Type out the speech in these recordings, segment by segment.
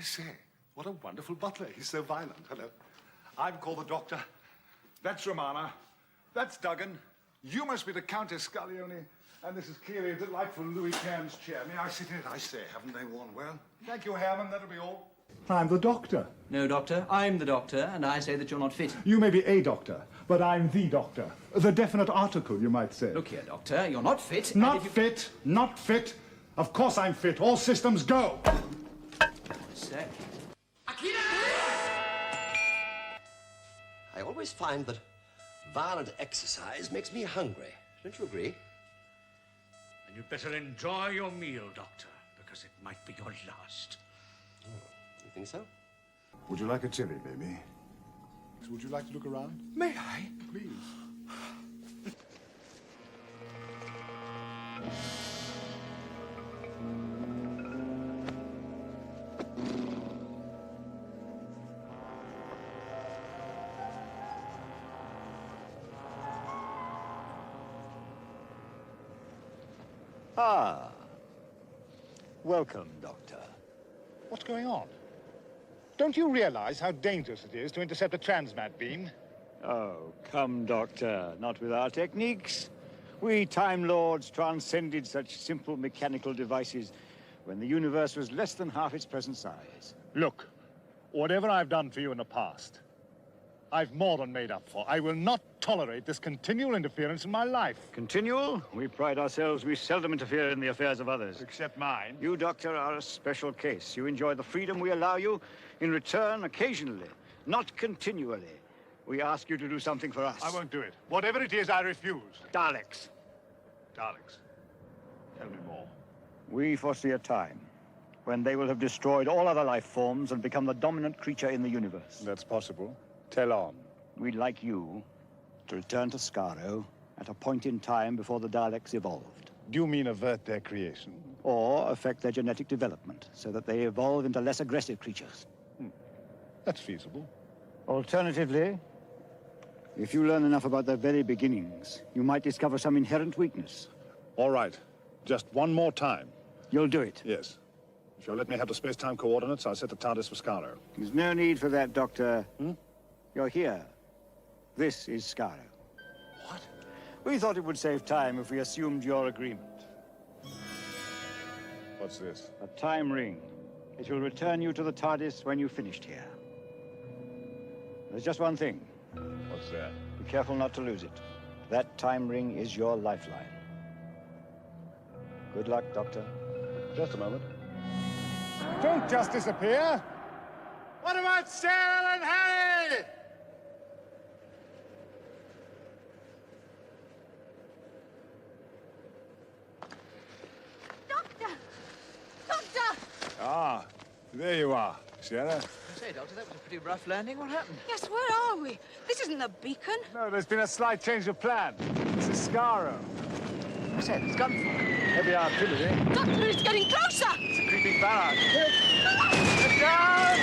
I say, what a wonderful butler. He's so violent. Hello. I'm called the Doctor. That's Romana. That's Duggan. You must be the Countess Scaglione. And this is clearly a delightful Louis Cairns chair. May I sit in it? I say, haven't they worn well? Thank you, Hammond. That'll be all. I'm the Doctor. No, Doctor. I'm the Doctor, and I say that you're not fit. You may be a doctor, but I'm the Doctor. The definite article, you might say. Look here, Doctor. You're not fit. Not fit. Not fit. Of course I'm fit. All systems go. Say. I always find that violent exercise makes me hungry. Don't you agree? And you'd better enjoy your meal, Doctor, because it might be your last. Oh, you think so? Would you like a chili, baby? Would you like to look around? May I? Please. Ah. Welcome, Doctor. What's going on? Don't you realize how dangerous it is to intercept a transmat beam? Oh, come, Doctor. Not with our techniques. We Time Lords transcended such simple mechanical devices when the universe was less than half its present size. Look, whatever I've done for you in the past, I've more than made up for. I will not tolerate this continual interference in my life. Continual? We pride ourselves we seldom interfere in the affairs of others. Except mine. You, Doctor, are a special case. You enjoy the freedom we allow you. In return, occasionally, not continually. We ask you to do something for us. I won't do it. Whatever it is, I refuse. Daleks. Daleks. Tell me more. We foresee a time when they will have destroyed all other life forms and become the dominant creature in the universe. That's possible. Tell on. We'd like you to return to Skaro at a point in time before the Daleks evolved. Do you mean avert their creation? Or affect their genetic development so that they evolve into less aggressive creatures. That's feasible. Alternatively, if you learn enough about their very beginnings, you might discover some inherent weakness. All right. Just one more time. You'll do it. Yes. If you'll let me have the space-time coordinates, I'll set the TARDIS for Skaro. There's no need for that, Doctor. You're here. This is Skaro. What? We thought it would save time if we assumed your agreement. What's this? A time ring. It will return you to the TARDIS when you've finished here. There's just one thing. What's that? Be careful not to lose it. That time ring is your lifeline. Good luck, Doctor. Just a moment. Don't just disappear! What about Sarah and Harry? Doctor! Doctor! Ah, there you are, Sarah. I say, Doctor, that was a pretty rough landing. What happened? Yes, where are we? This isn't the beacon. No, there's been a slight change of plan. This is Skaro. I say, there's gunfire. Heavy artillery. Doctor, it's getting closer! It's a creeping barrage. Get down!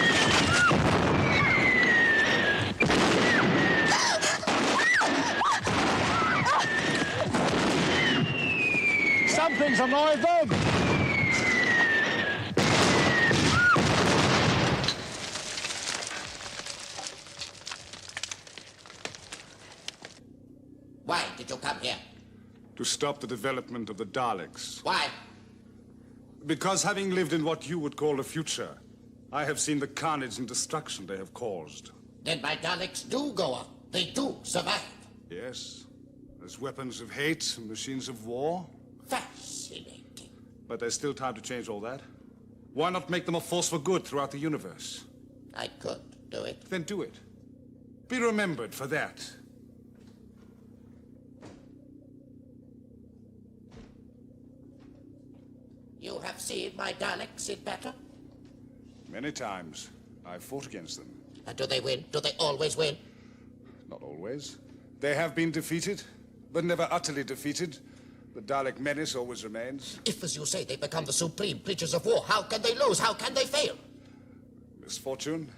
Something's annoyed them! Why did you come here? To stop the development of the Daleks. Why? Because having lived in what you would call the future, I have seen the carnage and destruction they have caused. Then my Daleks do go up. They do survive. Yes, as weapons of hate and machines of war. Fascinating. But there's still time to change all that. Why not make them a force for good throughout the universe? I could do it. Then do it. Be remembered for that. You have seen my Daleks in battle? Many times. I've fought against them. And do they win? Do they always win? Not always. They have been defeated, but never utterly defeated. The Dalek menace always remains. If, as you say, they become the supreme creatures of war, how can they lose? How can they fail? Misfortune,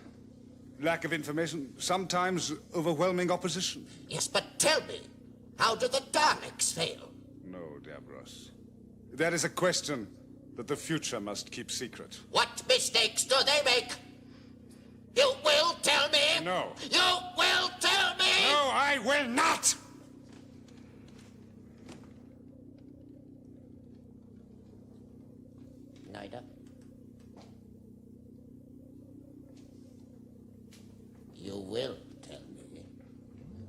lack of information, sometimes overwhelming opposition. Yes, but tell me, how do the Daleks fail? No, Davros. That is a question that the future must keep secret. What mistakes do they make? You will tell me? No. You will tell me? No, I will not! Neither. You will tell me,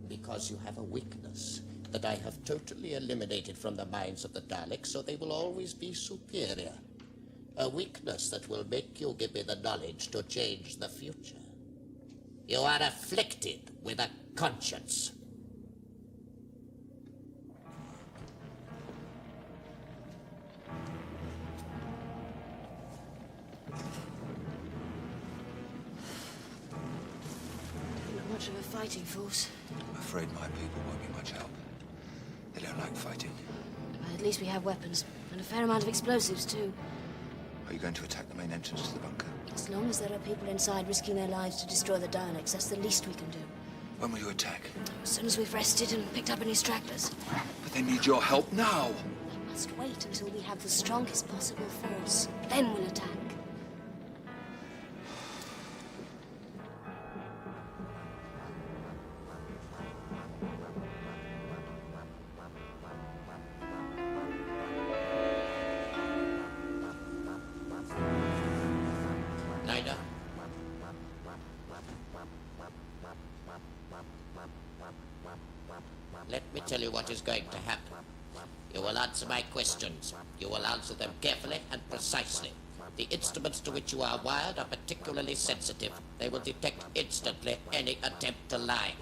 because you have a weakness that I have totally eliminated from the minds of the Daleks, so they will always be superior. A weakness that will make you give me the knowledge to change the future. You are afflicted with a conscience. Not much of a fighting force. I'm afraid my people won't be much help. They don't like fighting. But at least we have weapons, and a fair amount of explosives, too. Are you going to attack the main entrance to the bunker? As long as there are people inside risking their lives to destroy the Daleks, that's the least we can do. When will you attack? As soon as we've rested and picked up any stragglers. But they need your help now. We must wait until we have the strongest possible force. Then we'll attack. Neither. Let me tell you what is going to happen. You will answer my questions. You will answer them carefully and precisely. The instruments to which you are wired are particularly sensitive. They will detect instantly any attempt to lie.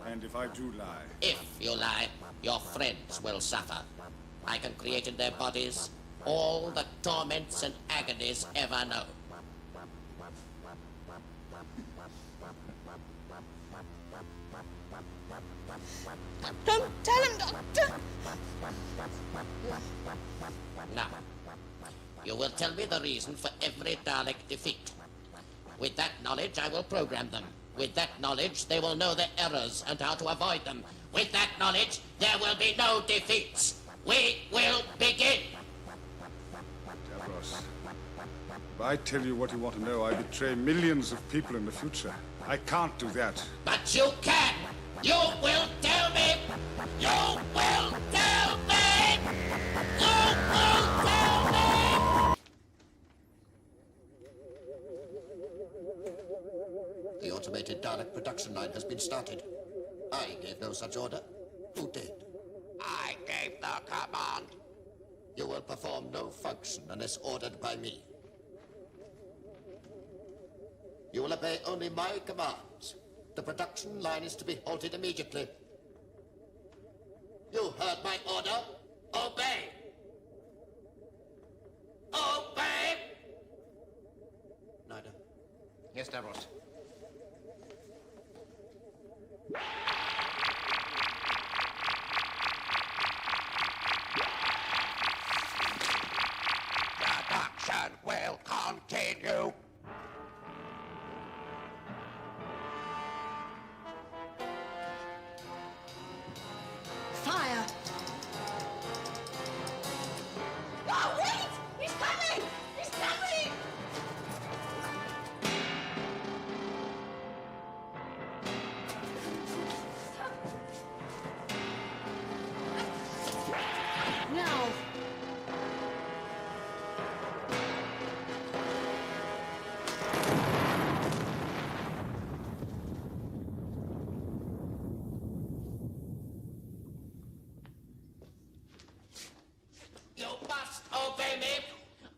And if I do lie? If you lie, your friends will suffer. I can create in their bodies all the torments and agonies ever known. Don't tell him, Doctor! Now, you will tell me the reason for every Dalek defeat. With that knowledge, I will program them. With that knowledge, they will know their errors and how to avoid them. With that knowledge, there will be no defeats. We will begin. Davros, if I tell you what you want to know, I betray millions of people in the future. I can't do that. But you can. You will tell me. You will tell me. You will tell me. The automated Dalek production line has been started. I gave no such order. Who did? I gave the command. You will perform no function unless ordered by me. You will obey only my commands. The production line is to be halted immediately. You heard my order. Obey. Obey! Neither. Yes, Davros. Production will continue. Fire! Oh, wait! He's coming! He's coming! Now! You must obey me.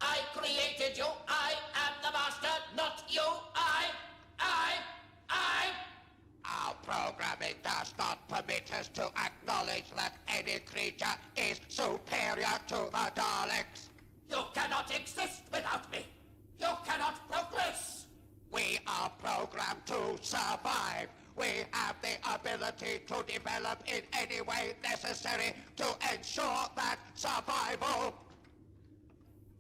I created you. I am the master, not you. I. Our programming does not permit us to acknowledge that any creature is superior to the Daleks. You cannot exist without me. You cannot progress. We are programmed to survive. We have the ability to develop in any way necessary to ensure that survival.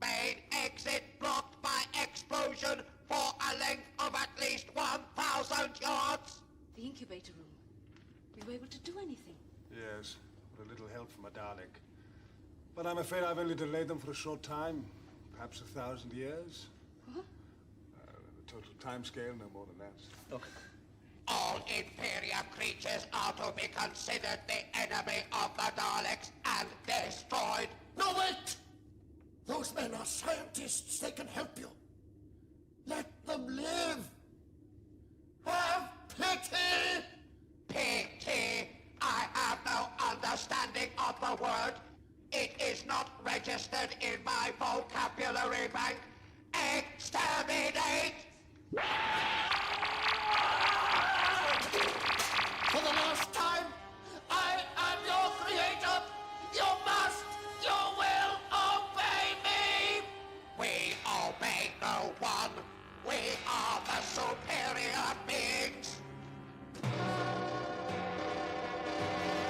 Main exit blocked by explosion for a length of at least 1,000 yards. The incubator room. We were able to do anything. Yes, with a little help from a Dalek. But I'm afraid I've only delayed them for a short time. Perhaps 1,000 years. What? The total time scale, no more than that. Okay. All inferior creatures are to be considered the enemy of the Daleks and destroyed. No, wait! Those men are scientists. They can help you. Let them live. Have pity! Pity? I have no understanding of the word. It is not registered in my vocabulary bank. Exterminate! For the last time, I am your creator. You must, you will obey me. We obey no one. We are the superior beings.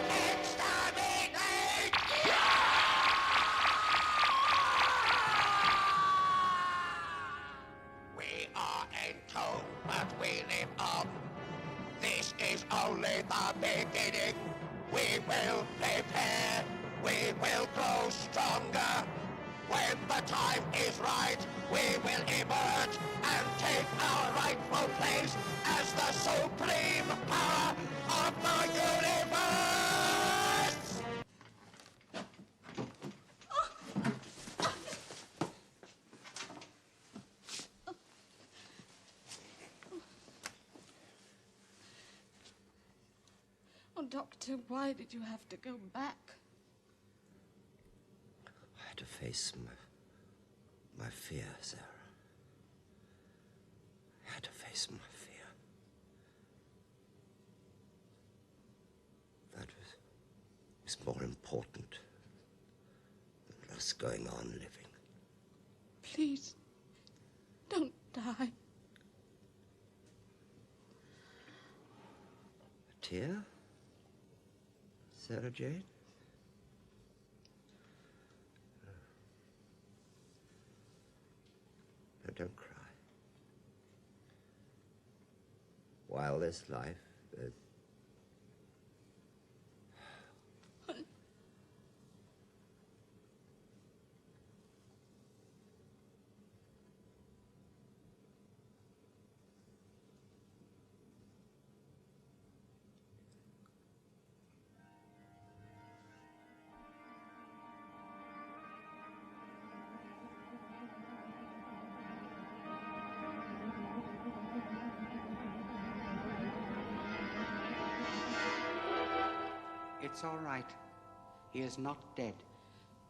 Exterminate! We are entombed, but we live on. This is only the beginning. We will prepare. We will grow stronger. When the time is right, we will emerge and take our rightful place as the supreme power of the universe! Oh, Doctor, why did you have to go back? I had to face my fear, Sarah. I had to face my fear. That was more important than us going on living. Please, don't die. A tear? Sarah Jane? No, don't cry. While there's life, It's all right. He is not dead.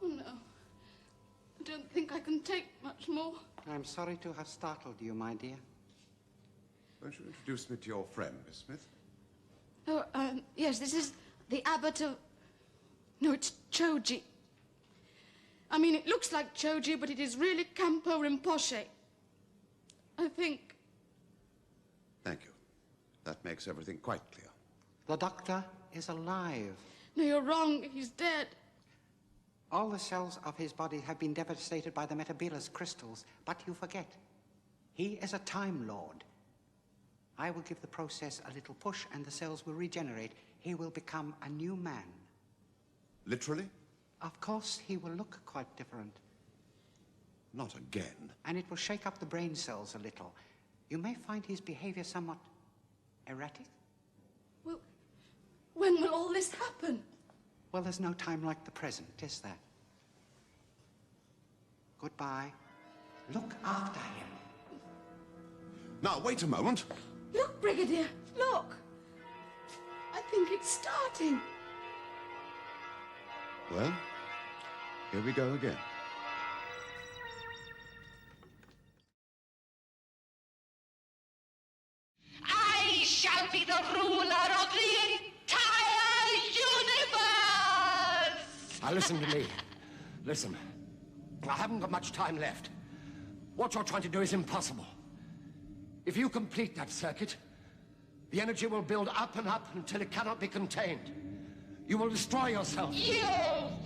Oh, no. I don't think I can take much more. I'm sorry to have startled you, my dear. Won't you introduce me to your friend, Miss Smith? Oh, yes, this is the abbot of... No, it's Choji. I mean, it looks like Choji, but it is really Campo Rinpoche. I think. Thank you. That makes everything quite clear. The doctor is alive. No, you're wrong. He's dead. All the cells of his body have been devastated by the Meteorite crystals, but you forget. He is a Time Lord. I will give the process a little push and the cells will regenerate. He will become a new man. Literally? Of course, he will look quite different. Not again. And it will shake up the brain cells a little. You may find his behavior somewhat erratic. Well, when will all this happen? Well, there's no time like the present, is there? Goodbye. Look after him. Now, wait a moment. Look, Brigadier, look. I think it's starting. Well, here we go again. I shall be the ruler of the entire universe! Now listen to me. Listen. I haven't got much time left. What you're trying to do is impossible. If you complete that circuit, the energy will build up and up until it cannot be contained. You will destroy yourself. You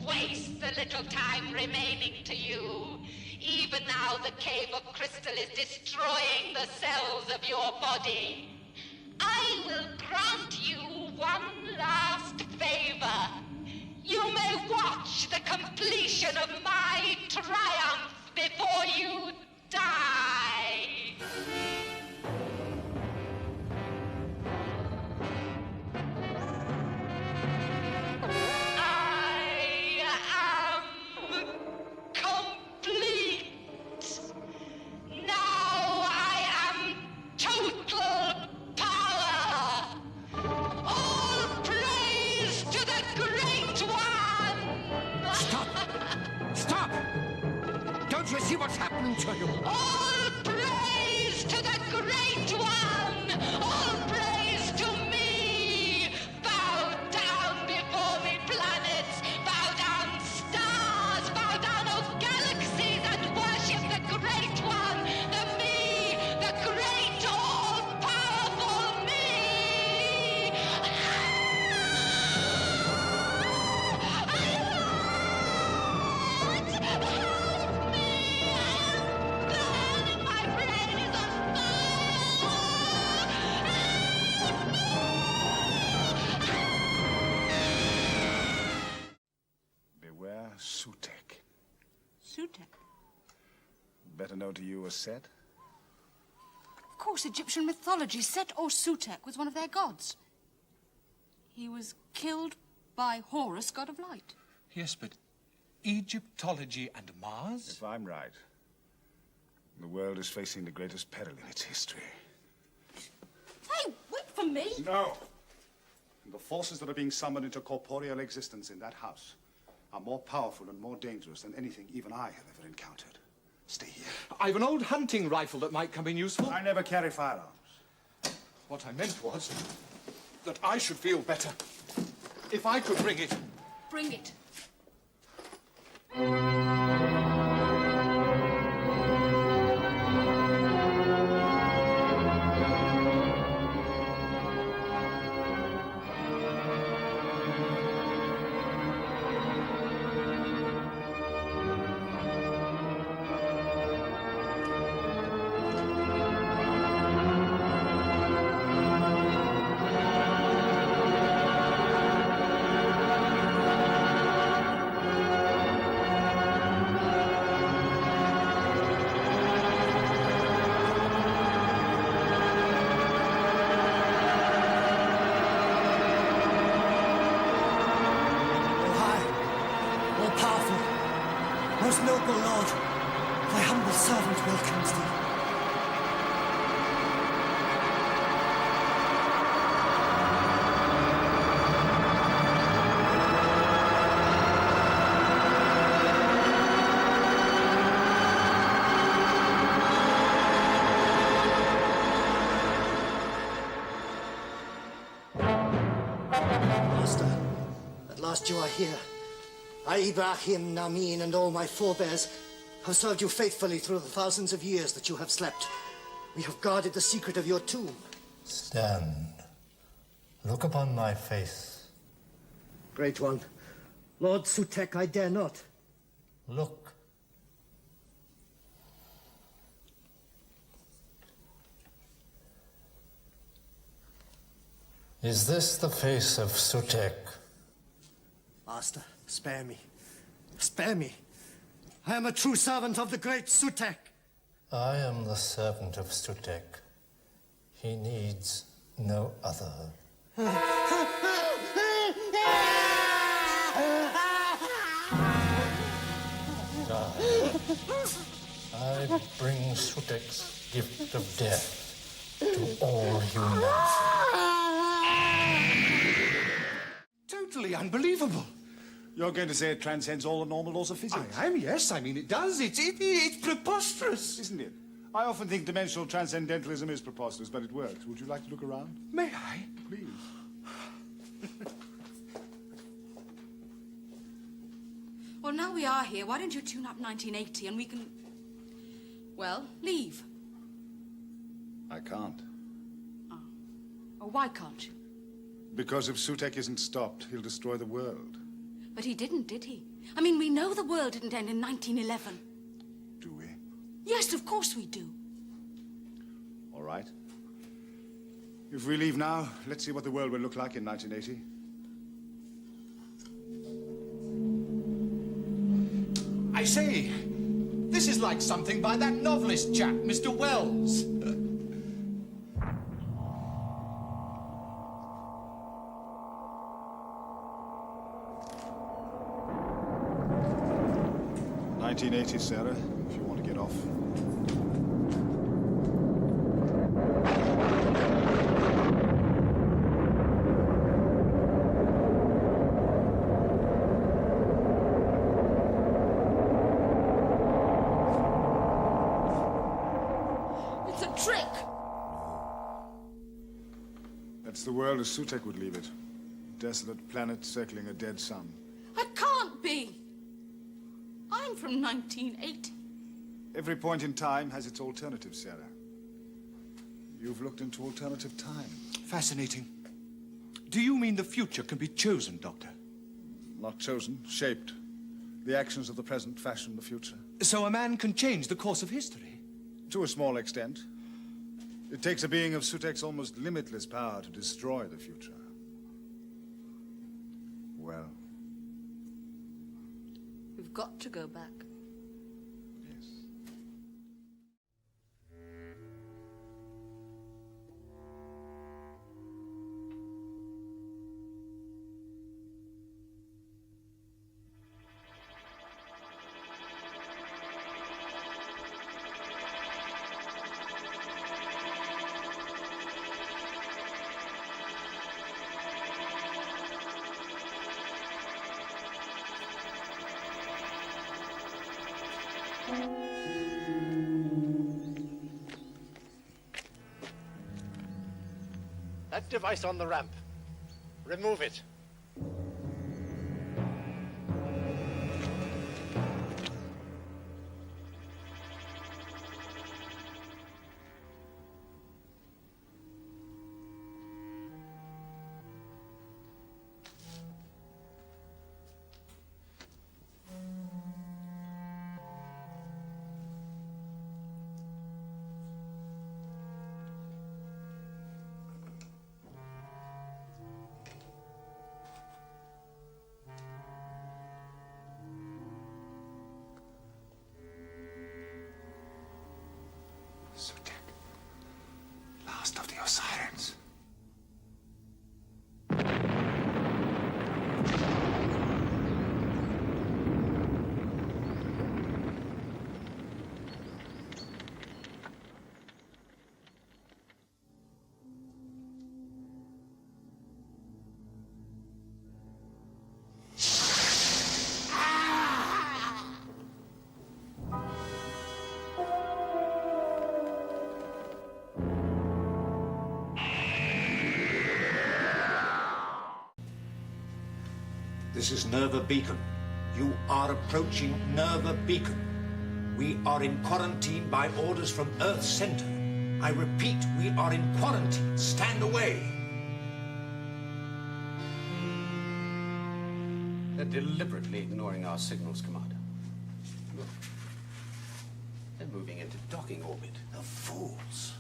waste the little time remaining to you. Even now the cave of crystal is destroying the cells of your body. I will grant you one last favor. You may watch the completion of my triumph. before you die. I am complete. Now I am total power. All praise to the Great One. Stop! Stop! Don't you see what's happening to you? All praise to the Great One. All praise to me. Bow down before me, planets. Bow down, stars. Bow down, oh galaxies, and worship the Great One. The me, the great, all-powerful me. Beware Sutekh. Sutekh? Better known to you as Set. Of course, Egyptian mythology. Set or Sutekh was one of their gods. He was killed by Horus, god of light. Yes, but Egyptology and Mars? If I'm right, the world is facing the greatest peril in its history. Hey, wait for me! No! The forces that are being summoned into corporeal existence in that house are more powerful and more dangerous than anything even I have ever encountered. Stay here. I've an old hunting rifle that might come in useful. I never carry firearms. What I meant was that I should feel better if I could bring it. Bring it. Most noble lord, thy humble servant welcomes thee. Master, at last you are here. I, Ibrahim, Namin, and all my forebears have served you faithfully through the thousands of years that you have slept. We have guarded the secret of your tomb. Stand. Look upon my face. Great One, Lord Sutekh, I dare not. Look. Is this the face of Sutekh? Master, spare me. Spare me. I am a true servant of the great Sutekh. I am the servant of Sutekh. He needs no other. I bring Sutekh's gift of death to all humanity. Totally unbelievable. You're going to say it transcends all the normal laws of physics? I am, yes. I mean, it does. It's preposterous. Isn't it? I often think dimensional transcendentalism is preposterous, but it works. Would you like to look around? May I? Please. Well, now we are here, why don't you tune up 1980 and we can, well, leave? I can't. Oh, why can't you? Because if Sutekh isn't stopped, he'll destroy the world. But he didn't, did he? I mean, we know the world didn't end in 1911. Do we? Yes, of course we do. All right. If we leave now, let's see what the world will look like in 1980. I say, this This is like something by that novelist chap, Mr. Wells. $19.80, Sarah, if you want to get off. It's a trick! That's the world as Sutekh would leave it. Desolate planet circling a dead sun. I can't be! I'm from 1980. Every point in time has its alternative, Sarah. You've looked into alternative time. Fascinating. Do you mean the future can be chosen, Doctor? Not chosen, shaped. The actions of the present fashion the future. So a man can change the course of history? To a small extent. It takes a being of Sutekh's almost limitless power to destroy the future. Well, We've got to go back. yes. That device on the ramp. Remove it. Sutekh, last of the Osirans. This is Nerva Beacon. You are approaching Nerva Beacon. We are in quarantine by orders from Earth Center. I repeat, we are in quarantine. Stand away. They're deliberately ignoring our signals, Commander. Look. They're moving into docking orbit. The fools.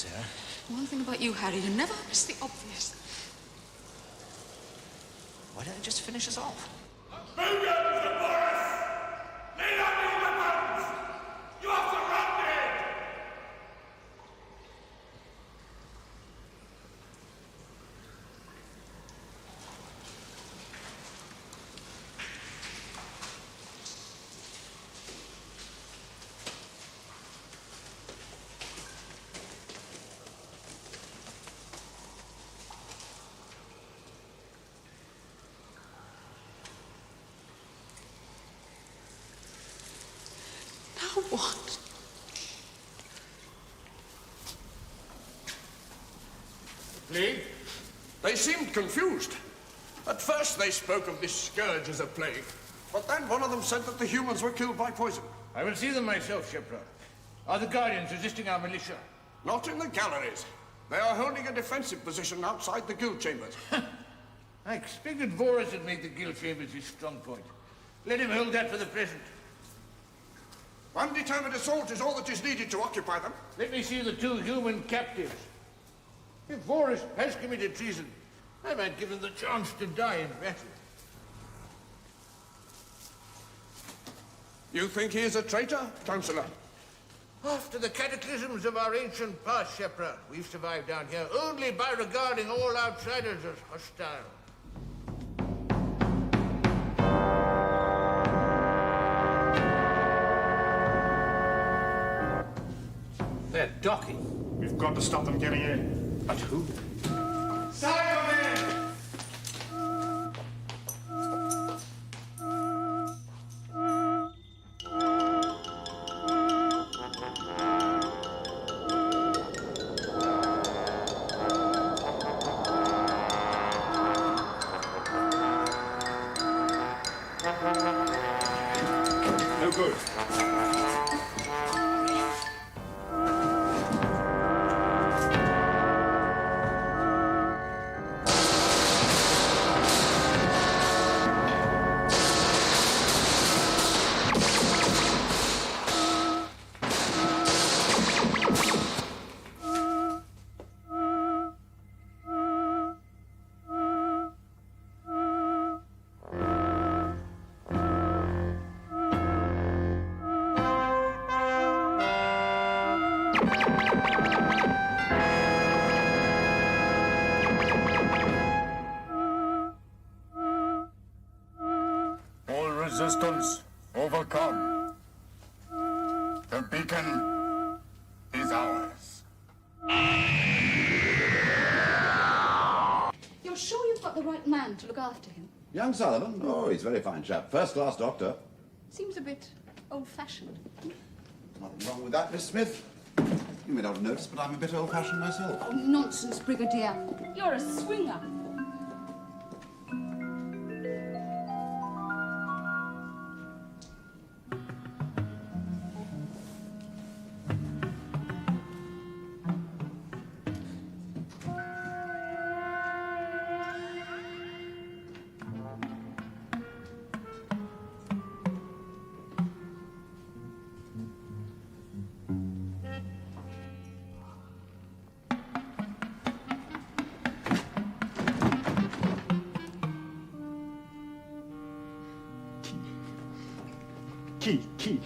Sarah. One thing about you, Harry, you never miss the obvious. Why don't you just finish us off? What? Lee? They seemed confused. At first they spoke of this scourge as a plague, but then one of them said that the humans were killed by poison. I will see them myself, Shepard. Are the Guardians resisting our militia? Not in the galleries. They are holding a defensive position outside the guild chambers. I expected Vorus had made the guild chambers his strong point. Let him hold that for the present. One determined assault is all that is needed to occupy them. Let me see the 2 human captives. If Vorus has committed treason, I might give him the chance to die in battle. You think he is a traitor, Councillor? After the cataclysms of our ancient past, Shepard, we've survived down here only by regarding all outsiders as hostile. They're docking. We've got to stop them getting in. But who? Cybermen! No good. Resistance overcome. The beacon is ours. You're sure you've got the right man to look after him? Young Sullivan? Oh, he's a very fine chap. First-class doctor. Seems a bit old-fashioned. Nothing wrong with that, Miss Smith. You may not have noticed, but I'm a bit old-fashioned myself. Oh, nonsense, Brigadier. You're a swinger. Key.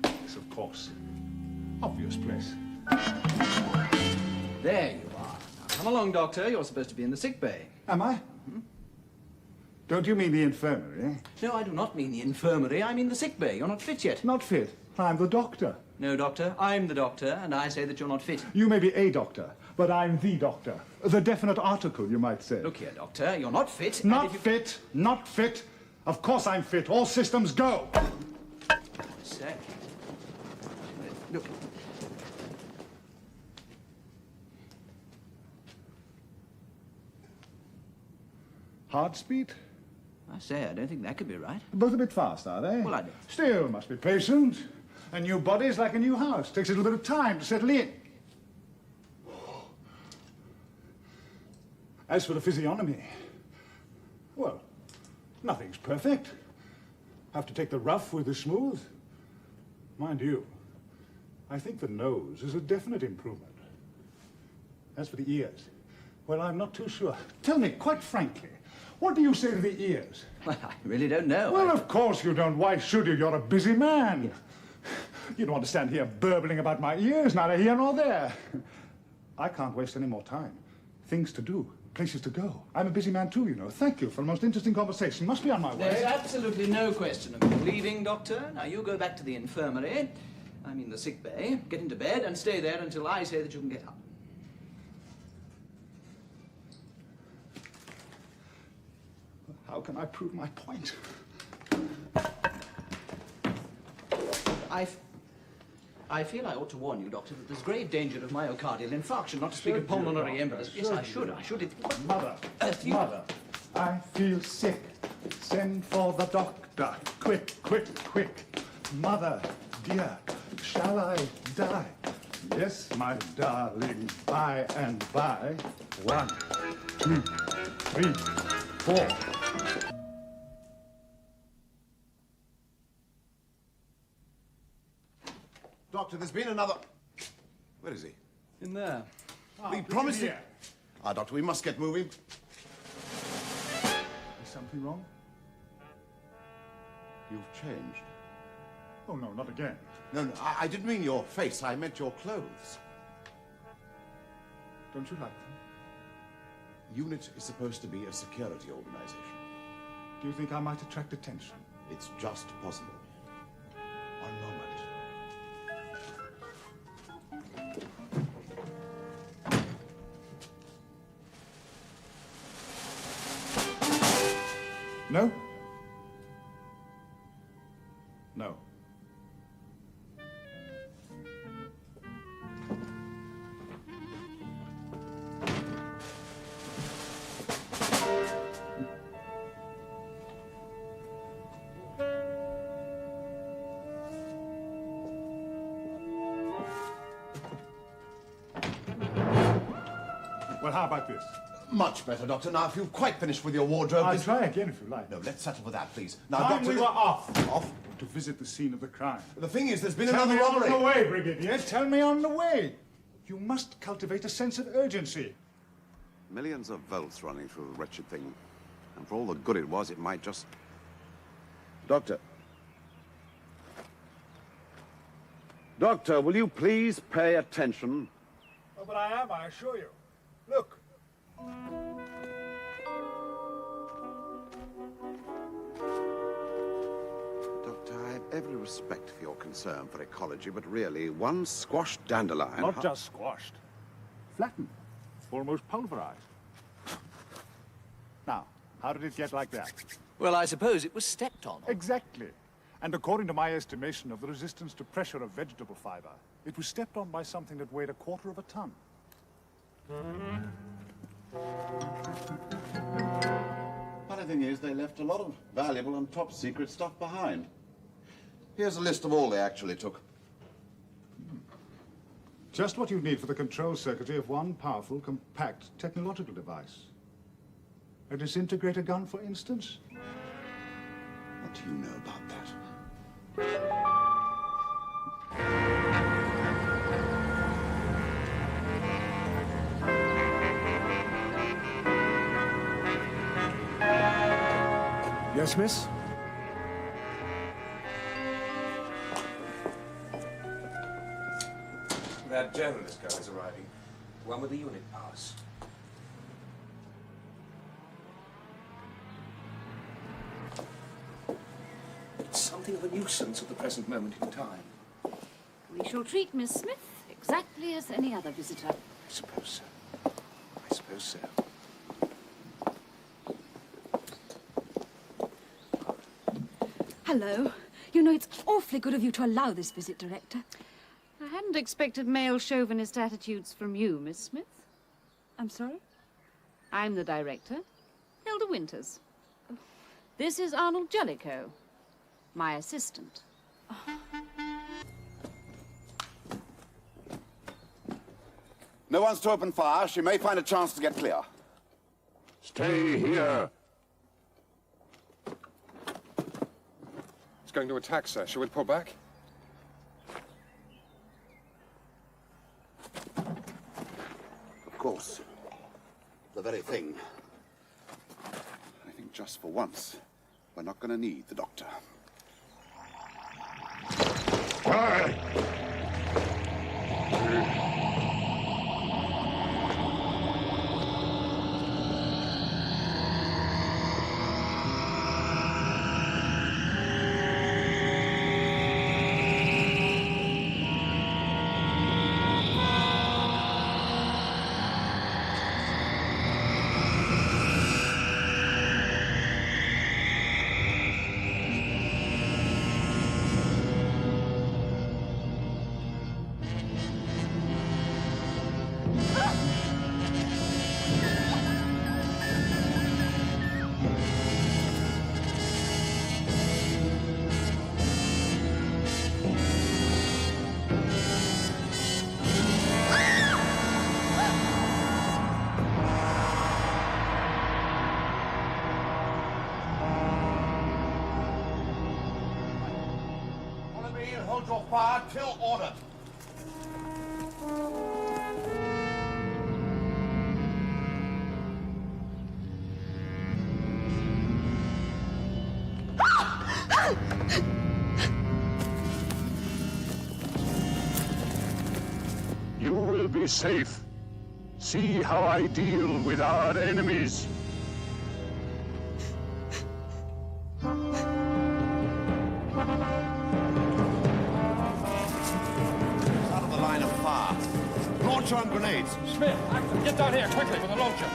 Yes, of course. Obvious place. There you are. Now, come along, Doctor. You're supposed to be in the sick bay. Am I? Don't you mean the infirmary? No, I do not mean the infirmary. I mean the sick bay. You're not fit yet. Not fit. I'm the doctor. No, Doctor. I'm the doctor, and I say that you're not fit. You may be a doctor, but I'm the doctor. The definite article, you might say. Look here, Doctor. You're not fit. Not fit. Not fit. Of course I'm fit. All systems go. Say. Look. Heart speed? I say, I don't think that could be right. Both a bit fast, are they? Well, I don't. Still, must be patient. A new body's like a new house. Takes a little bit of time to settle in. As for the physiognomy, well, nothing's perfect. Have to take the rough with the smooth. Mind you, I think the nose is a definite improvement. As for the ears, well, I'm not too sure. Tell me, quite frankly, what do you say to the ears? Well, I really don't know. Well, of course you don't. Why should you? You're a busy man. Yeah. You don't want to stand here burbling about my ears, neither here nor there. I can't waste any more time. Things to do, places to go. I'm a busy man too, you know. Thank you for the most interesting conversation. Must be on my way. There's absolutely no question of you leaving, Doctor. Now, you go back to the infirmary, I mean the sick bay, get into bed and stay there until I say that you can get up. How can I prove my point? I feel I ought to warn you, Doctor, that there's grave danger of myocardial infarction, not to speak of pulmonary embolism. Yes, I should. Mother, Mother, I feel sick. Send for the doctor. Quick, quick, quick. Mother, dear, shall I die? Yes, my darling, by and by. 1, 2, 3, 4. Doctor, there's been another... Where is he? In there. We promised him... Doctor, we must get moving. Is something wrong? You've changed. Oh, no, not again. No, I didn't mean your face. I meant your clothes. Don't you like them? UNIT is supposed to be a security organization. Do you think I might attract attention? It's just possible. One moment. No? No. Well, how about this? Much better, Doctor. Now, if you've quite finished with your wardrobe... I'll try again if you like. No, let's settle for that, please. Now, Time Doctor... we were off. Off? To visit the scene of the crime. The thing is, there's been Tell another me robbery. on the way, Brigadier. Tell me on the way. You must cultivate a sense of urgency. Millions of volts running through the wretched thing. And for all the good it was, it might just... Doctor. Doctor, will you please pay attention? Oh, but I am, I assure you. Look. Doctor, I have every respect for your concern for ecology, but really, one squashed dandelion... Not just squashed. Flattened. Almost pulverized. Now, how did it get like that? Well, I suppose it was stepped on. Exactly. And according to my estimation of the resistance to pressure of vegetable fiber, it was stepped on by something that weighed 1/4 of a ton. Funny thing is, they left a lot of valuable and top-secret stuff behind. Here's a list of all they actually took. Just what you need for the control circuitry of one powerful, compact technological device. A disintegrator gun, for instance? What do you know about that? Yes, miss? That journalist girl is arriving. One with the unit pass. It's something of a nuisance at the present moment in time. We shall treat Miss Smith exactly as any other visitor. I suppose so. I suppose so. Hello. You know, it's awfully good of you to allow this visit, Director. I hadn't expected male chauvinist attitudes from you, Miss Smith. I'm sorry? I'm the director, Hilda Winters. This is Arnold Jellicoe, my assistant. No one's to open fire. She may find a chance to get clear. Stay here. It's going to attack, sir. Shall we pull back? Of course. The very thing. I think just for once, we're not going to need the doctor. hold your fire till ordered. You will be safe. See how I deal with our enemies. Out of the line of fire. Launcher and grenades. Smith, get down here quickly with a launcher.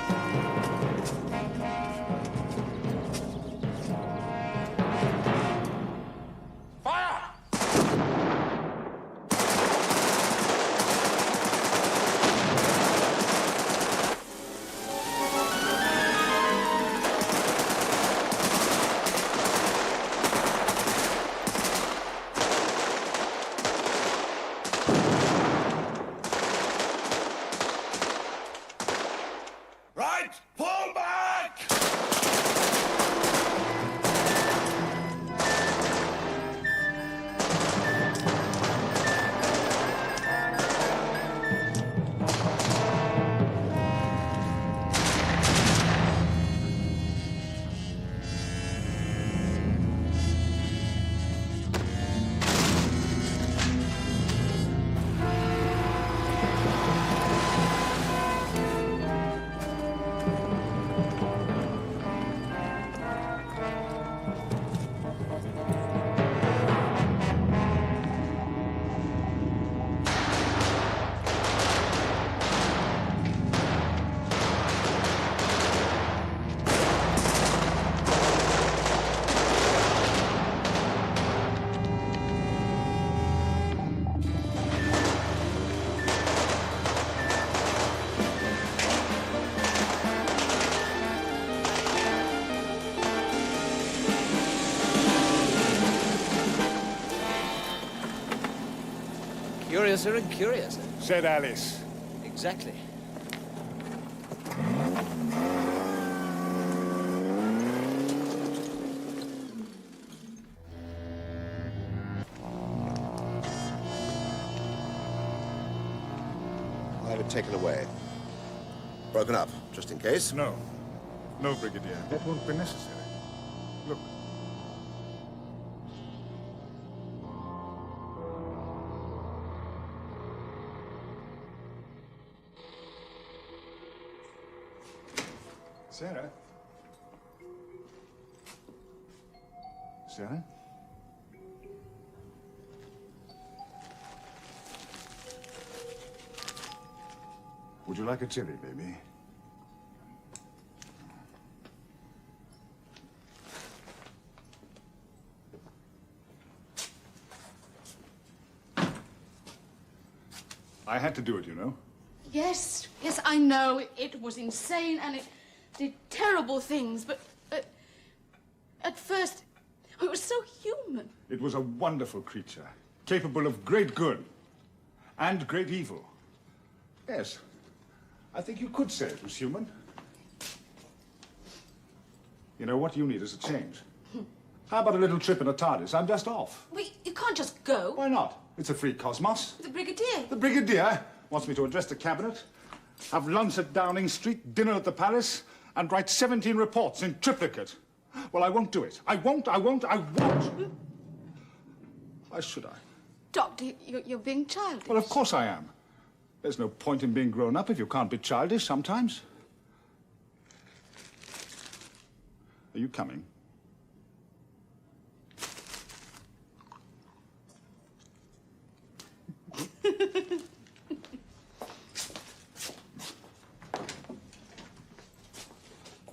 Right, pull back! Curiouser and curiouser. Said Alice. Exactly. I'll have it taken away. Broken up, just in case. No. No, Brigadier. That won't be necessary. Look. Sarah? Sarah? Would you like a chili, baby? I had to do it, you know. Yes, yes, I know. It was insane and it did terrible things, but at first, it was so human. It was a wonderful creature, capable of great good and great evil. Yes, I think you could say it was human. You know, what you need is a change. How about a little trip in a TARDIS? I'm just off. Wait, you can't just go. Why not? It's a free cosmos. The Brigadier. The Brigadier wants me to address the cabinet, have lunch at Downing Street, dinner at the Palace, and write 17 reports in triplicate. Well, I won't do it. I won't. Why should I? Doctor, you're being childish. Well, of course I am. There's no point in being grown up if you can't be childish sometimes. Are you coming?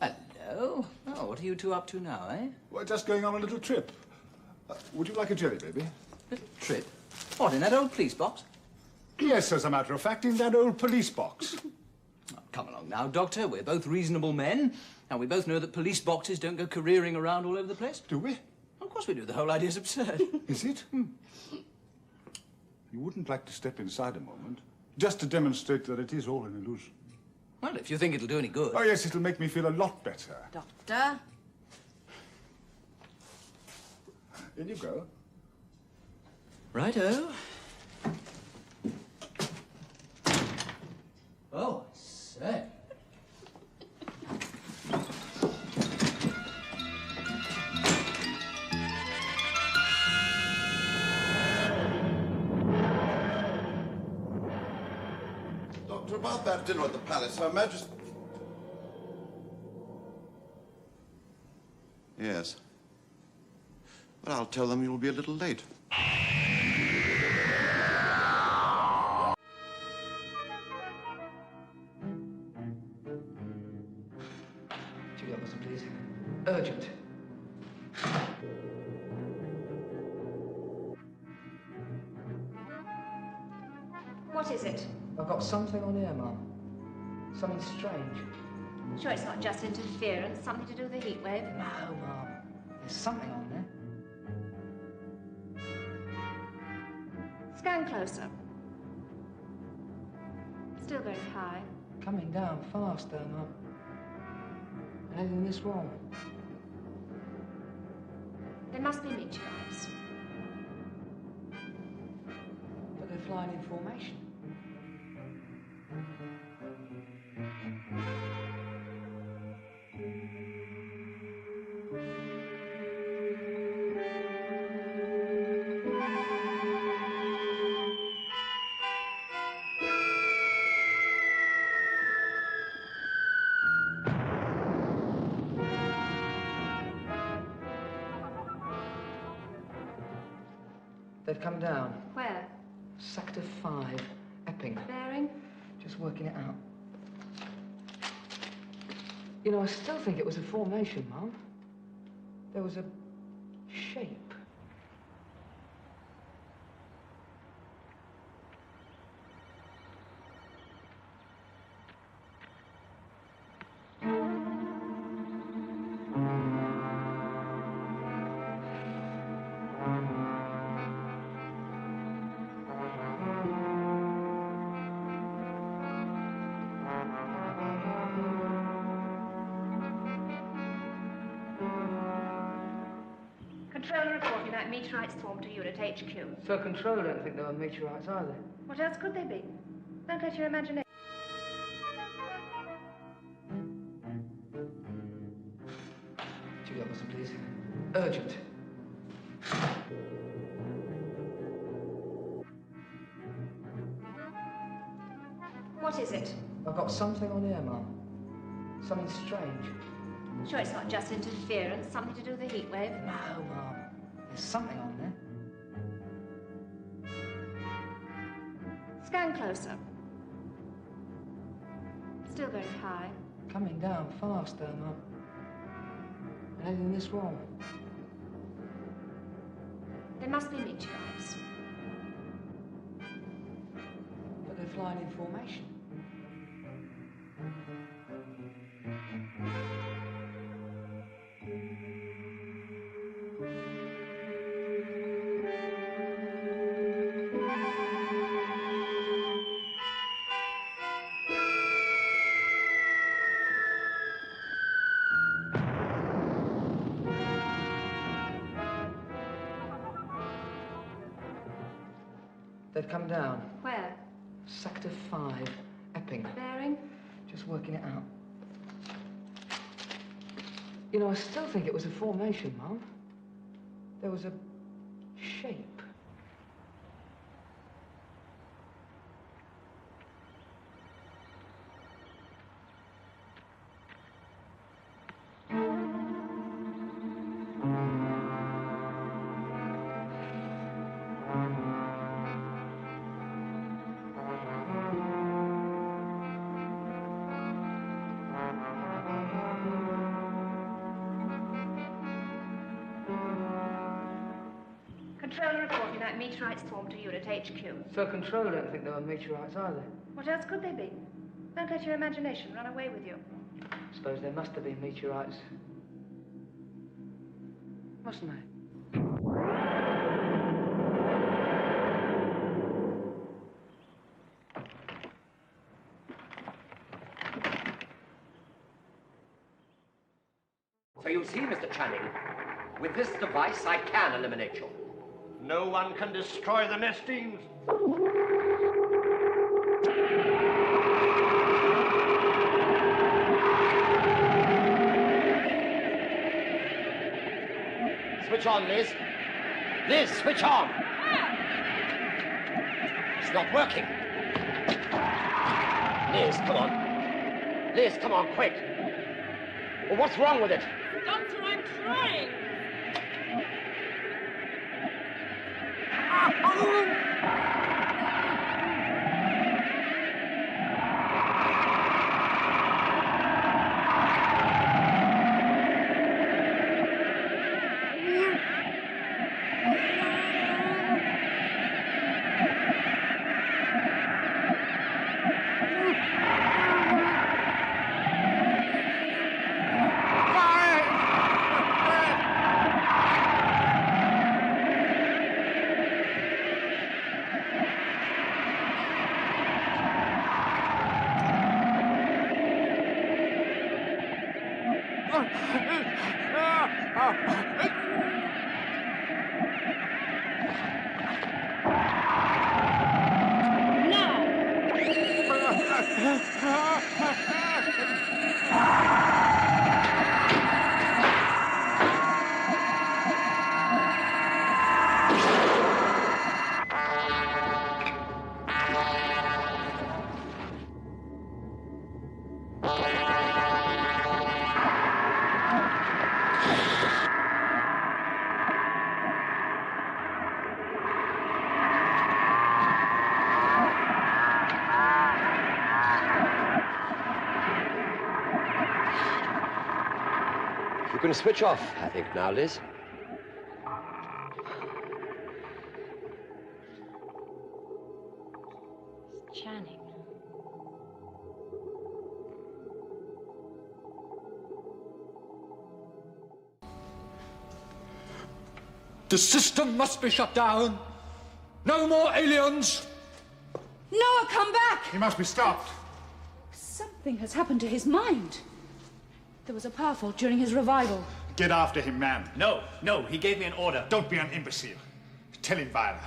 Hello. Oh, what are you two up to now, eh? We're just going on a little trip. Would you like a jelly, baby? Little trip? What, in that old police box? Yes, as a matter of fact, in that old police box. Oh, come along now, Doctor. We're both reasonable men, and we both know that police boxes don't go careering around all over the place. Do we? Of course we do. The whole idea's absurd. Is it? You wouldn't like to step inside a moment, just to demonstrate that it is all an illusion? Well, if you think it'll do any good. Oh, yes, it'll make me feel a lot better. Doctor? In you go. Righto. Oh, say. Doctor, about that dinner at the palace, Her Majesty... Yes. Well, I'll tell them you'll be a little late. Julia Wilson, please. Urgent. What is it? I've got something on here, Mum. Something strange. Sure it's not just interference, something to do with the heat wave? No, Mum. There's something on there. Scan closer. Still very high. Coming down fast, though, Mum. Anything this wrong? There must be meteorites. But they're flying in formation. They've come down. Where? Sector 5, Epping. Bearing? Just working it out. You know, I still think it was a formation, Mum. There was a shape. Controller reporting that meteorites swarmed to you at HQ. So Controller don't think they were meteorites either. What else could they be? Don't let your imagination... Julia Wilson, please. Urgent. What is it? I've got something on here, Mum. Something strange. Sure it's not just interference, something to do with the heat wave? No, Mum. There's something on there. Scan closer. Still very high. Coming down fast, though, Mum. Anything this wrong? There must be meteorites. But they're flying in formation. They've come down. Where? Sector 5, Epping. Bearing? Just working it out. You know, I still think it was a formation, Mum. There was a shape. Controller reporting that meteorites swarmed to you at HQ. So Controller don't think they were meteorites either. What else could they be? Don't let your imagination run away with you. Suppose there must have been meteorites. Mustn't they? So you see, Mr. Channing, with this device I can eliminate you. No one can destroy the Nestines. Switch on, Liz. Liz, switch on. It's not working. Liz, come on. Liz, come on, quick. Well, what's wrong with it? Doctor, I'm trying. You can switch off, I think, now, Liz. Channing. The system must be shut down. No more aliens. Noah, come back! He must be stopped. Something has happened to his mind. There was a power fault during his revival. Get after him, man. No, he gave me an order. Don't be an imbecile. Tell him, Viola.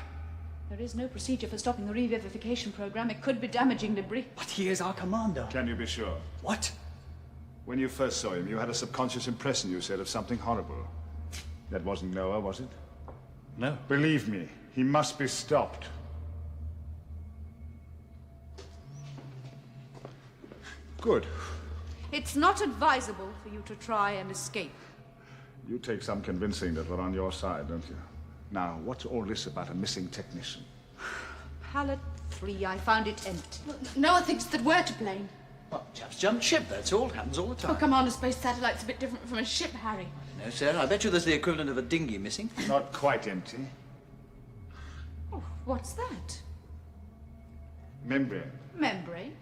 There is no procedure for stopping the revivification program. It could be damaging debris. But he is our commander. Can you be sure? What? When you first saw him, you had a subconscious impression, you said, of something horrible. That wasn't Noah, was it? No. Believe me, he must be stopped. Good. It's not advisable for you to try and escape. You take some convincing that we're on your side, don't you? Now, what's all this about a missing technician? Pallet 3, I found it empty. Well, Noah thinks that we're to blame. Well, chaps jumped ship, that's all. Happens all the time. Oh, Commander Space Satellite's a bit different from a ship, Harry. No, sir, I bet you there's the equivalent of a dinghy missing. Not quite empty. Oh, what's that? Membrane. Membrane?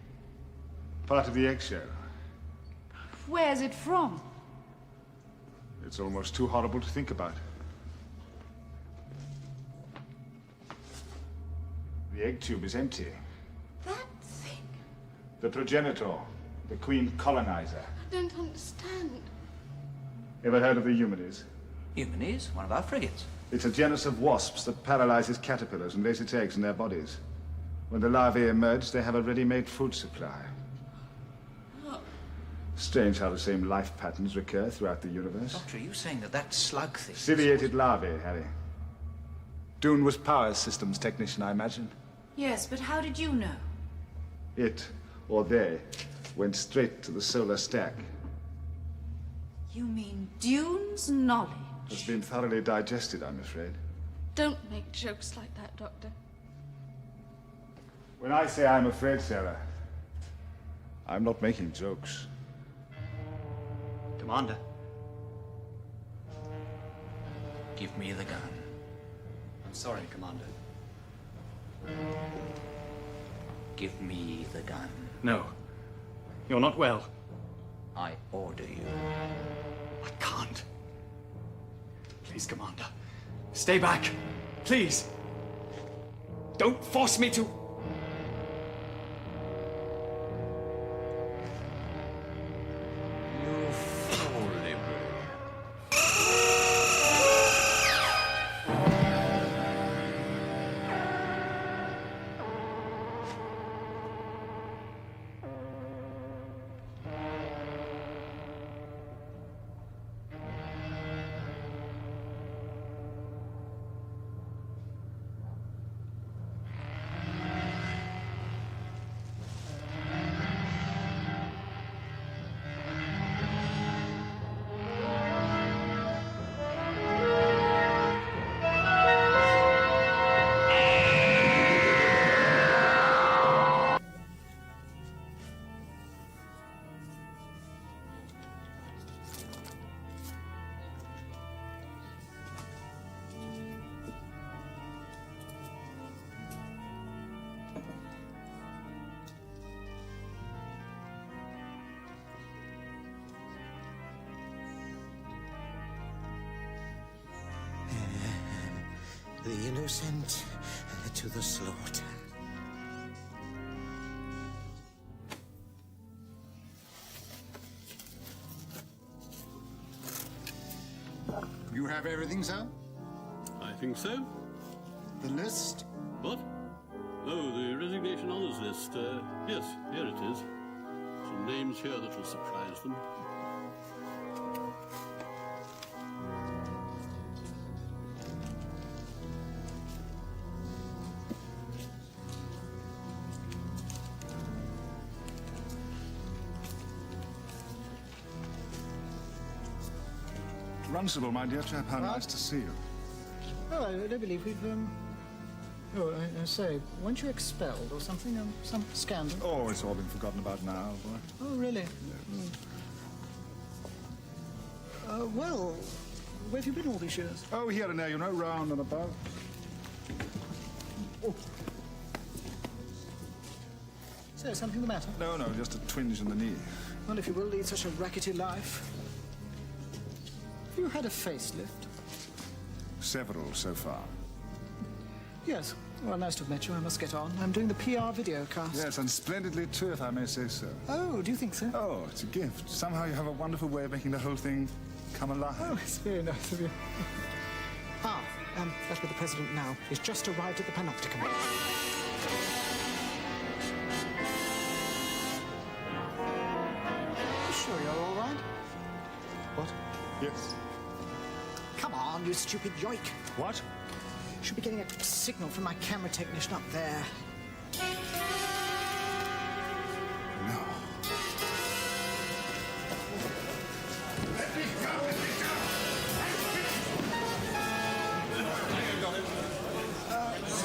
Part of the eggshell. Where's it from? It's almost too horrible to think about. The egg tube is empty. That thing? The progenitor, the queen colonizer. I don't understand. Ever heard of the Humanies? Humanies? One of our frigates. It's a genus of wasps that paralyzes caterpillars and lays its eggs in their bodies. When the larvae emerge, they have a ready-made food supply. Strange how the same life patterns recur throughout the universe. Doctor, are you saying that slug thing... Ciliated larvae, Harry. Dune was power systems technician, I imagine. Yes, but how did you know? It, or they, went straight to the solar stack. You mean Dune's knowledge? It's been thoroughly digested, I'm afraid. Don't make jokes like that, Doctor. When I say I'm afraid, Sarah, I'm not making jokes. Commander. Give me the gun. I'm sorry, Commander. Give me the gun. No. You're not well. I order you. I can't. Please, Commander. Stay back. Please. Don't force me to... The innocent to the slaughter. You have everything, sir? I think so. The list? What? Oh, the resignation honours list. Yes, here it is. Some names here that will surprise them. Runcible, my dear chap, how nice to see you. Oh, I don't believe we've, Oh, I say, weren't you expelled or something? Some scandal? Oh, it's all been forgotten about now, boy. Oh, really? Well, where have you been all these years? Oh, here and there, you know, round and about. Oh. So, something the matter? No, no, just a twinge in the knee. Well, if you will lead such a rackety life. Have you had a facelift? Several so far. Yes. Well, nice to have met you. I must get on. I'm doing the PR video cast. Yes, and splendidly too, if I may say so. Oh, do you think so? Oh, it's a gift. Somehow you have a wonderful way of making the whole thing come alive. Oh, it's very nice of you. That's where the President now. He's just arrived at the Panopticon. You sure you're all right? What? Yes. Come on, you stupid yoik. What? Should be getting a signal from my camera technician up there. No. Let me go!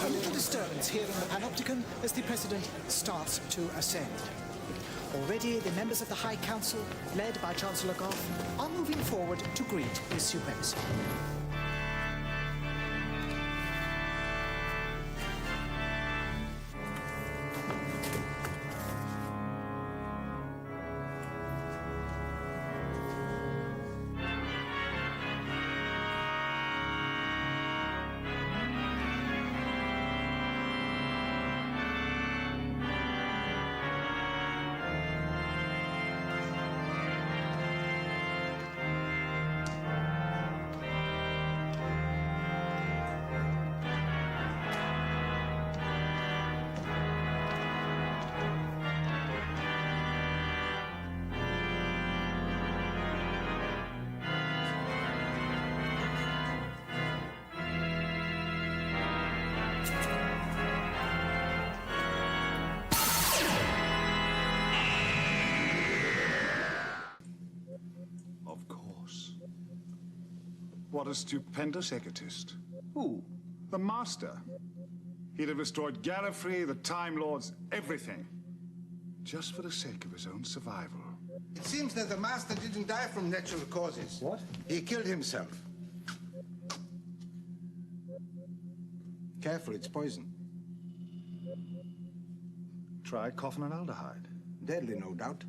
A little disturbance here in the Panopticon as the President starts to ascend. Already, the members of the High Council, led by Chancellor Goff, are moving forward to greet His Supremacy. What a stupendous egotist. Who? The Master. He'd have destroyed Gallifrey, the Time Lords, everything. Just for the sake of his own survival. It seems that the Master didn't die from natural causes. What? He killed himself. Careful, it's poison. Try coffin and aldehyde. Deadly, no doubt.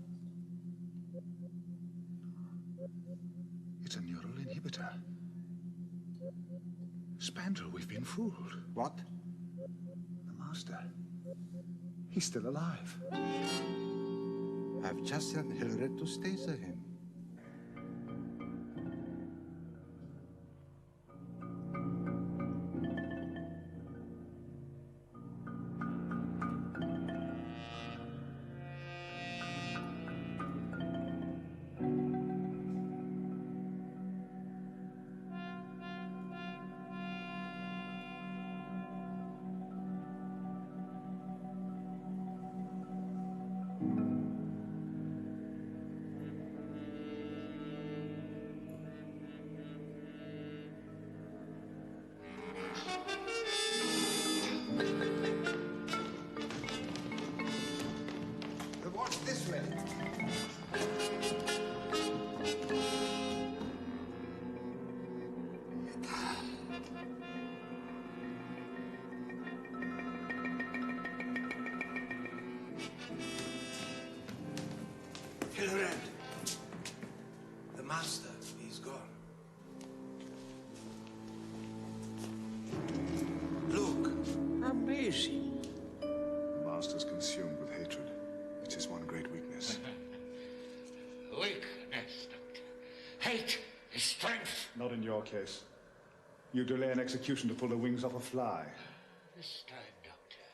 It's a neural inhibitor. Spandrel, we've been fooled. What? The Master. He's still alive. I've just sent Hillary to staser him. fate is strength. Not in your case. You delay an execution to pull the wings off a fly. This time, Doctor,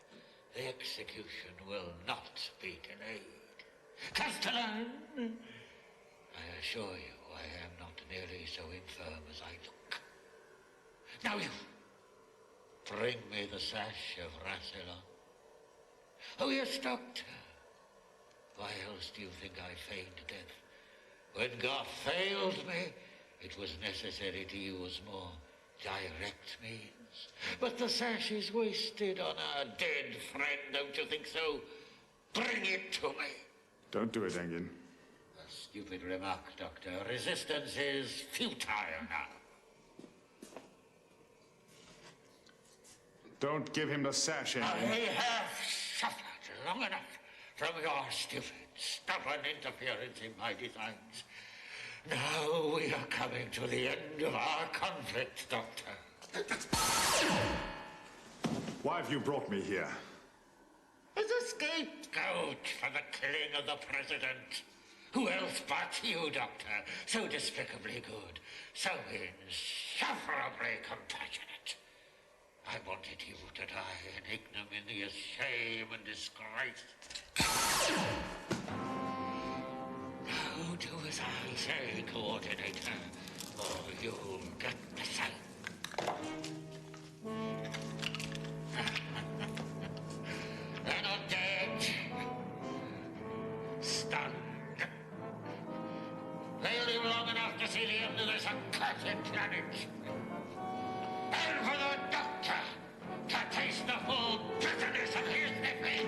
the execution will not be delayed. Castellan! I assure you, I am not nearly so infirm as I look. Now you, bring me the sash of Rassilon. Oh yes, Doctor. Why else do you think I feigned death? When God failed me, it was necessary to use more direct means. But the sash is wasted on our dead friend, don't you think so? Bring it to me. Don't do it, Engin. A stupid remark, Doctor. Resistance is futile now. Don't give him the sash, Engin. I have suffered long enough from your stupid, stubborn interference in my designs. Now we are coming to the end of our conflict, Doctor. Why have you brought me here? As a scapegoat for the killing of the President. Who else but you, Doctor? So despicably good, so insufferably compassionate. I wanted you to die in ignominious shame and disgrace. Now do as I say, Coordinator, or you'll get the same. They're not dead. Stunned. They live long enough to see the end of this accursed planet. And for the Doctor to taste the full bitterness of his defeat.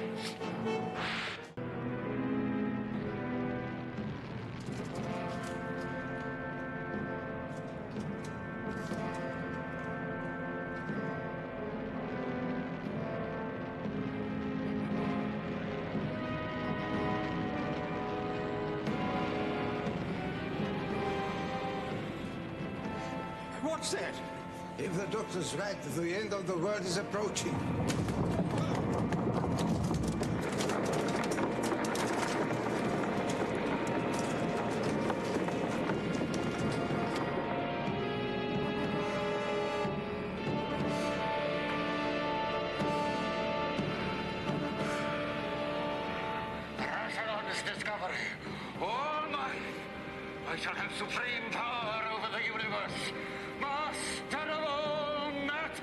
What's that? If the Doctor's right, the end of the world is approaching. Rassilon's discovery. All mine. I shall have supreme power over the universe. Master of all matter!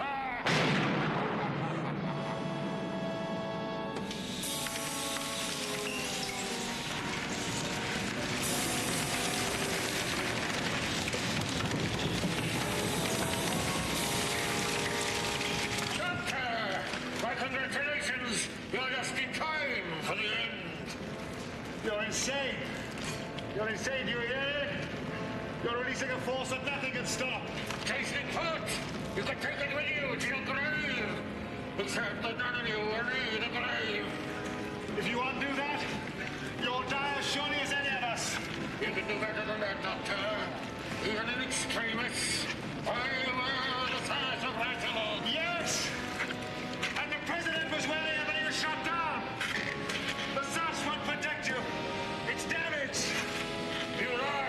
Doctor! My congratulations! You're just in time for the end. You're insane. You're insane, do you hear? You're releasing a force that nothing can stop. Tasting foot! You can take it with you to your grave! Except that none of you will need a grave! If you undo that, you'll die as surely as any of us. You can do better than that, Doctor. Even in extremis, I wear the sash of Rassilon. Yes! And the President was wearing it when he was shot down. The sash won't protect you. It's damaged. You lie!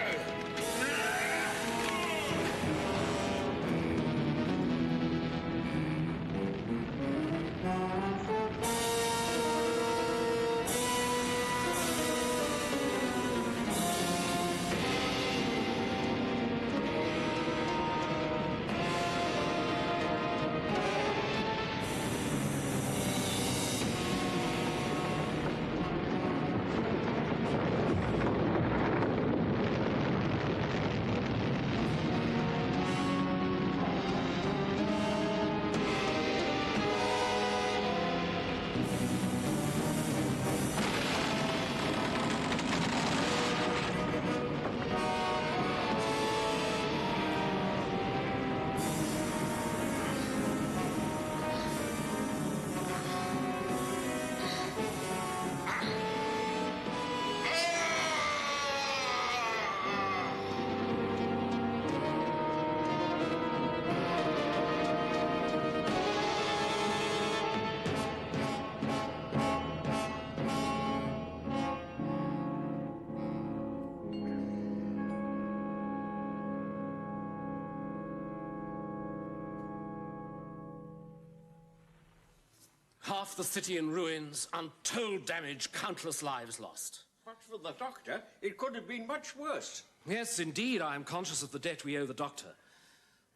Half the city in ruins, untold damage, countless lives lost. But for the Doctor, it could have been much worse. Yes, indeed, I am conscious of the debt we owe the Doctor.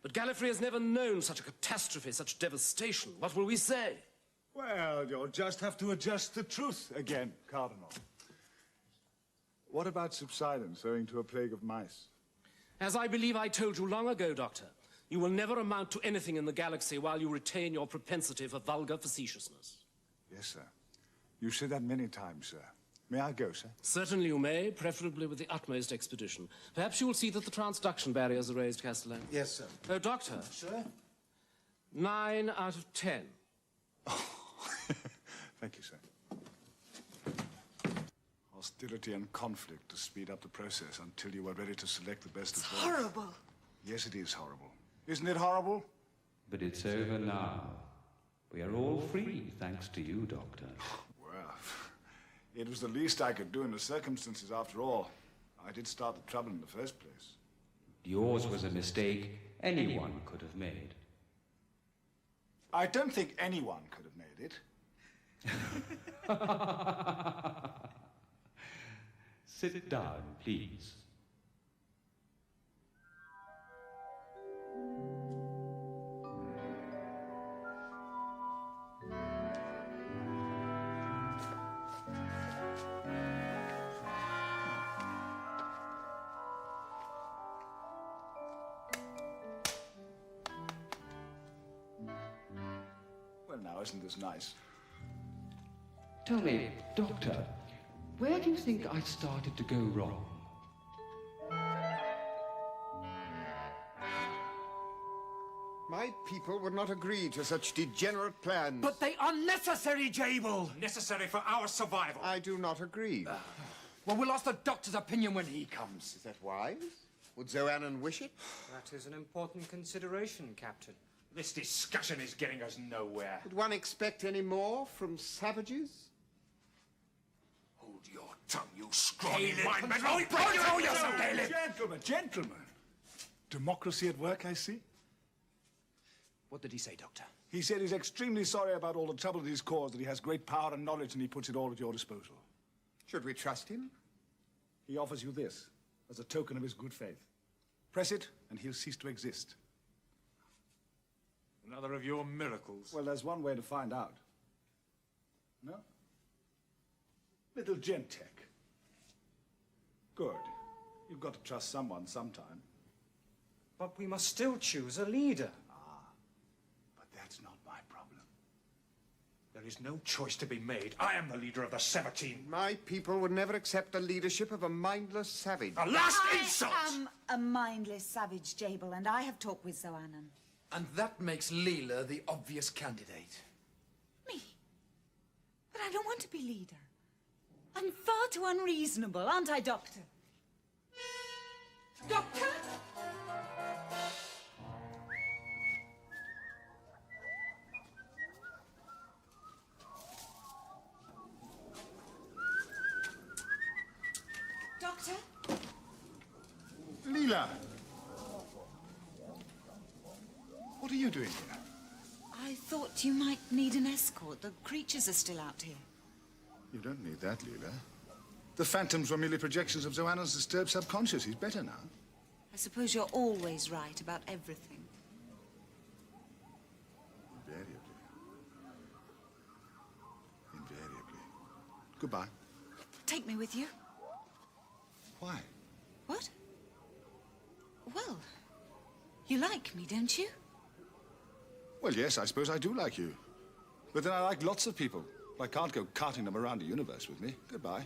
But Gallifrey has never known such a catastrophe, such devastation. What will we say? Well, you'll just have to adjust the truth again, Cardinal. What about subsidence owing to a plague of mice? As I believe I told you long ago, Doctor, you will never amount to anything in the galaxy while you retain your propensity for vulgar facetiousness. Yes, sir. You've said that many times, sir. May I go, sir? Certainly you may, preferably with the utmost expedition. Perhaps you will see that the transduction barriers are raised, Castellan. Yes, sir. Oh, Doctor. Sir? 9 out of 10. Thank you, sir. Hostility and conflict to speed up the process until you are ready to select the best of both. Horrible. Yes, it is horrible. Isn't it horrible? But it's over now. We are all free, thanks to you, Doctor. Well, it was the least I could do in the circumstances, after all. I did start the trouble in the first place. Yours was a mistake anyone could have made. I don't think anyone could have made it. Sit down, please. Well, now, isn't this nice? Tell me, Doctor, where do you think I started to go wrong? My people would not agree to such degenerate plans. But they are necessary, Jable! Necessary for our survival. I do not agree. Well, we'll ask the Doctor's opinion when he comes. Is that wise? Would Zoannon wish it? That is an important consideration, Captain. This discussion is getting us nowhere. Did one expect any more from savages? Hold your tongue, you scrawny mind-man! Oh, you yourself, Dalek! Gentlemen. Democracy at work, I see. What did he say, Doctor? He said he's extremely sorry about all the trouble that he's caused, that he has great power and knowledge, and he puts it all at your disposal. Should we trust him? He offers you this, as a token of his good faith. Press it, and he'll cease to exist. Another of your miracles. Well, there's one way to find out. No? Little Gentech. Good. You've got to trust someone sometime. But we must still choose a leader. But that's not my problem. There is no choice to be made. I am the leader of the 17. My people would never accept the leadership of a mindless savage. A last insult! I am a mindless savage, Jable, and I have talked with Zoannon. And that makes Leela the obvious candidate. Me? But I don't want to be leader. I'm far too unreasonable, aren't I, Doctor? Doctor? Doctor? Leela! What are you doing here? I thought you might need an escort. The creatures are still out here. You don't need that, Leela. The phantoms were merely projections of Zoannon's disturbed subconscious. He's better now. I suppose you're always right about everything. Invariably. Invariably. Goodbye. Take me with you. Why? What? Well, you like me, don't you? Well, yes, I suppose I do like you. But then I like lots of people. I can't go carting them around the universe with me. Goodbye.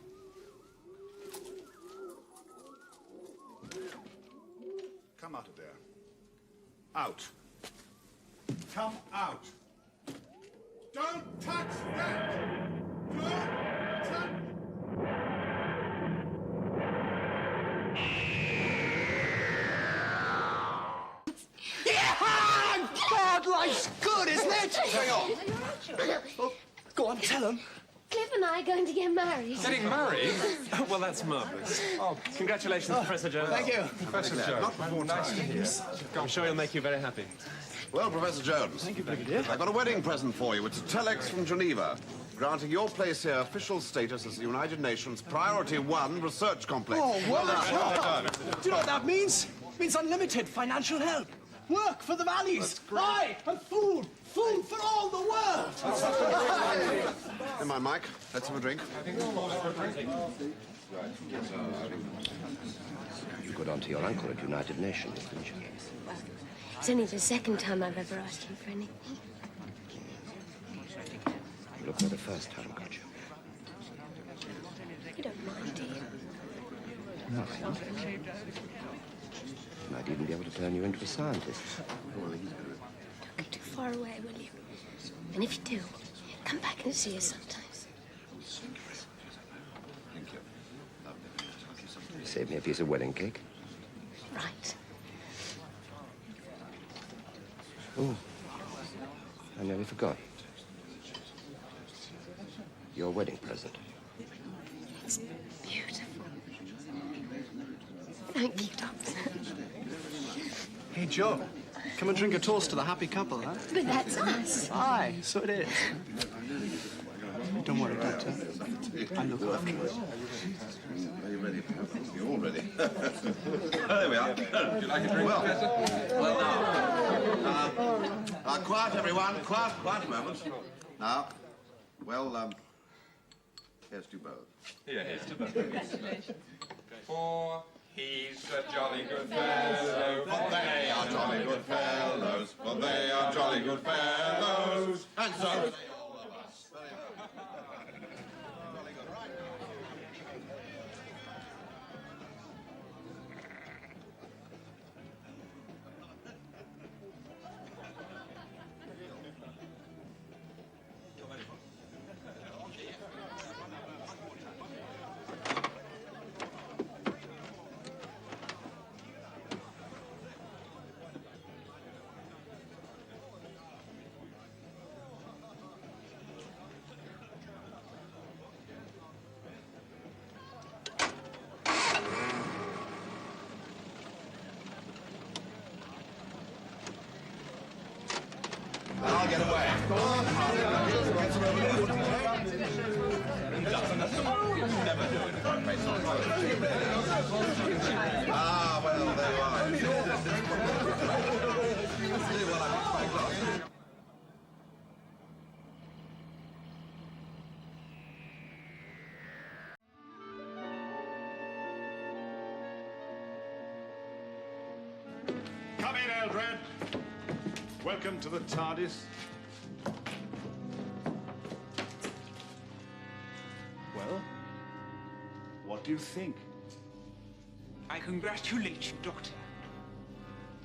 Come out of there. Out. Come out. Don't touch that! Don't touch... Yeah! God, life's good, isn't it? Hang on. Oh, go on, tell him. Cliff and I are going to get married. Getting married? Well, that's marvellous. Oh, congratulations, Professor Jones. Thank you. Professor Jones. Not before nice to hear. I'm sure he'll make you very happy. Well, Professor Jones. Thank you, Brigadier. I've got a wedding present for you. It's a telex from Geneva, granting your place here official status as the United Nations Priority 1 Research Complex. Oh, well done. Do you know what that means? It means unlimited financial help. Work for the valleys. Aye, and food. Food for all the world. Come on, Mike. Let's have a drink. You got on to your uncle at United Nations, didn't you? Well, it's only the second time I've ever asked him for anything. Look where the first time got you. You don't mind, do you? No. Might even be able to turn you into a scientist. Don't go too far away, will you? And if you do, come back and see us sometimes. Save me a piece of wedding cake. Right. Oh, I nearly forgot. Your wedding present. It's beautiful. Thank you, Doctor. Hey, Joe. Come and drink a toast to the happy couple, huh? But that's us. Aye, so it is. Don't worry, Doctor. I'll look after you. Are you ready? You're all ready. There we are. Do you like a drink? Well now. Quiet, everyone. Quiet a moment. Now, well, here's to both. Yeah, here's to both. For he's a jolly good fellow, for they are jolly good fellows, for they are jolly good fellows, and so say all of us. I'll get away. Ah, well, there you are. Come in, Eldred. Welcome to the TARDIS. Well, what do you think? I congratulate you, Doctor.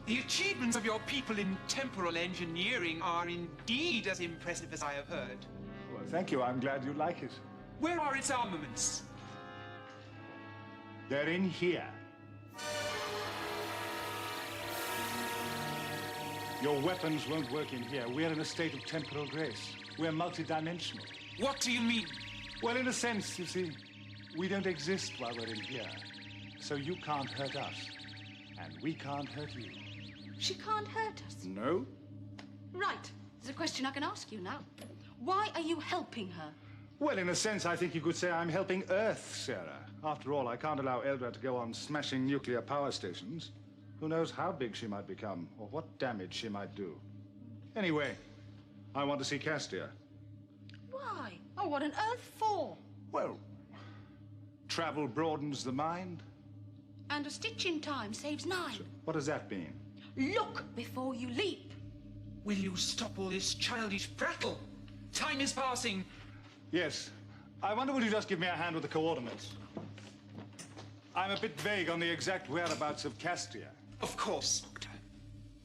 The achievements of your people in temporal engineering are indeed as impressive as I have heard. Well, thank you. I'm glad you like it. Where are its armaments? They're in here. Your weapons won't work in here. We're in a state of temporal grace. We're multidimensional. What do you mean? Well, in a sense, you see, we don't exist while we're in here. So you can't hurt us, and we can't hurt you. She can't hurt us. No? Right. There's a question I can ask you now. Why are you helping her? Well, in a sense, I think you could say I'm helping Earth, Sarah. After all, I can't allow Eldred to go on smashing nuclear power stations. Who knows how big she might become, or what damage she might do. Anyway, I want to see Castria. Why? Oh, what on earth for? Well, travel broadens the mind. And a stitch in time saves 9. What does that mean? Look before you leap. Will you stop all this childish prattle? Time is passing. Yes. I wonder will you just give me a hand with the coordinates? I'm a bit vague on the exact whereabouts of Castria. Of course, Doctor.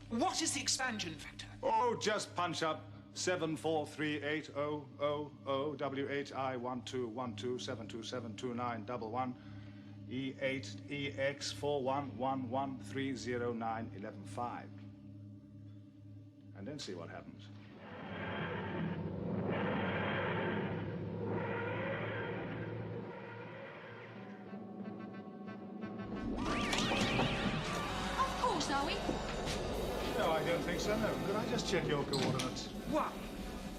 What is the expansion factor? Oh, just punch up 7438000 WHI121272272911 E8EX4111309115. And then see what happens. Of course, are we? No, I don't think so, no. Could I just check your coordinates? Why?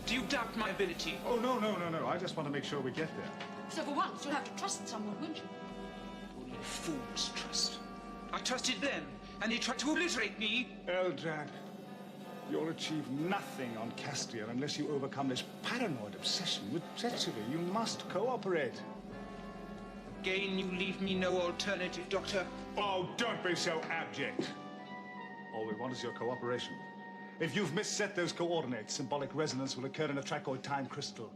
Do you doubt my ability? Oh, no. I just want to make sure we get there. So for once, you'll have to trust someone, won't you? Only fools trust. I trusted them, and they tried to obliterate me. Eldrad, you'll achieve nothing on Castria unless you overcome this paranoid obsession with treachery. You must cooperate. Again, you leave me no alternative, Doctor. Oh, don't be so abject. All we want is your cooperation. If you've misset those coordinates, symbolic resonance will occur in a trachoid time crystal.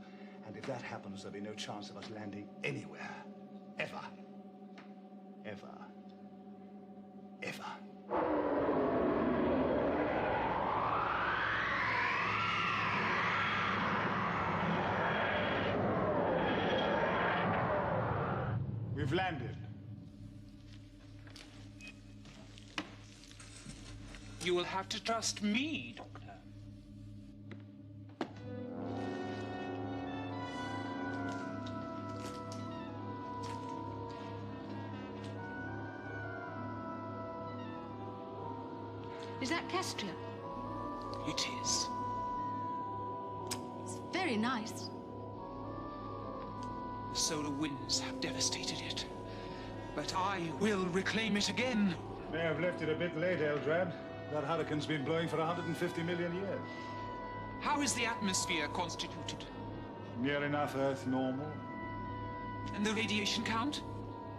And if that happens, there'll be no chance of us landing anywhere. Ever. Ever. Ever. We've landed. You will have to trust me, Doctor. Is that Castria? It is. It's very nice. The solar winds have devastated it. But I will reclaim it again. May have left it a bit late, Eldrad. That hurricane's been blowing for 150 million years. How is the atmosphere constituted? Near enough Earth normal. And the radiation count?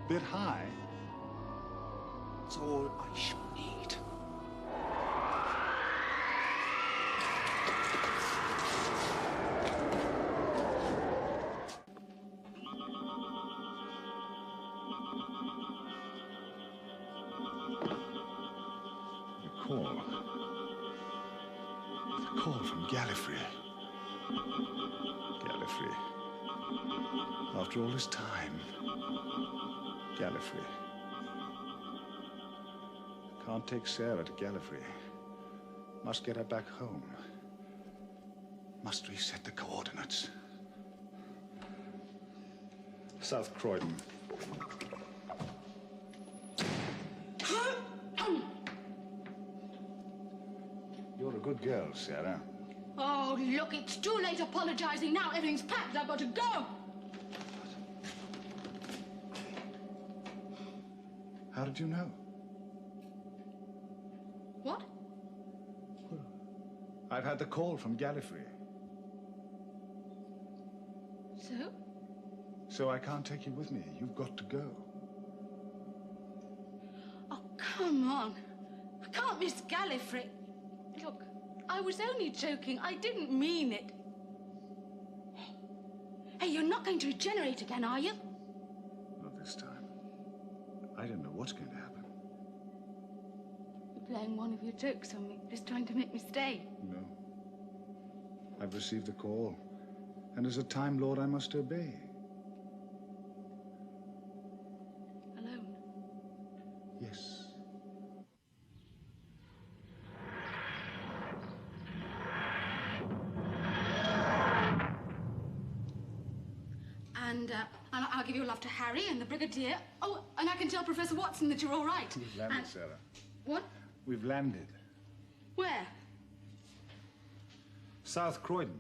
Bit high. It's all I shall need. The call from Gallifrey. Gallifrey. After all this time. Gallifrey. Can't take Sarah to Gallifrey. Must get her back home. Must reset the coordinates. South Croydon. You're a good girl, Sarah. Oh, look, it's too late apologizing now. Everything's packed. I've got to go. How did you know? What? I've had the call from Gallifrey. So? So I can't take you with me. You've got to go. Oh, come on. I can't miss Gallifrey. Look, I was only joking. I didn't mean it. Hey, you're not going to regenerate again, are you? Not this time. I don't know what's going to happen. You're playing one of your jokes on me, just trying to make me stay. No. I've received the call. And as a Time Lord, I must obey. Alone? Yes. And I'll give your love to Harry and the Brigadier. Oh, and I can tell Professor Watson that you're all right. We've landed, Sarah. What? We've landed. Where? South Croydon.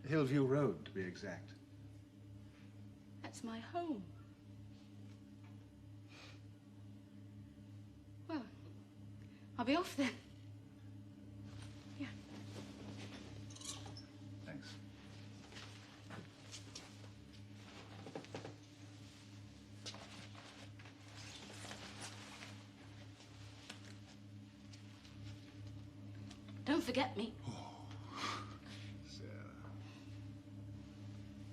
Hillview Road, to be exact. That's my home. Well, I'll be off then. Yeah. Thanks. Don't forget me. Sarah.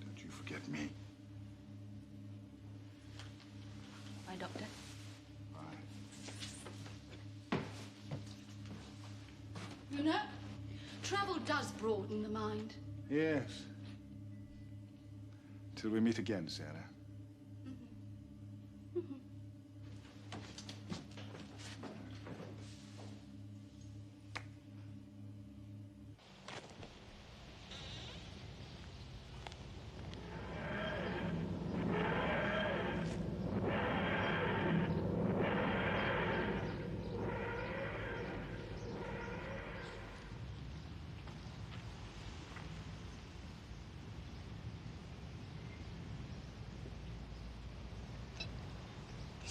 Don't you forget me. Bye, Doctor. Bye. You know, travel does broaden the mind. Yes. Till we meet again, Sarah.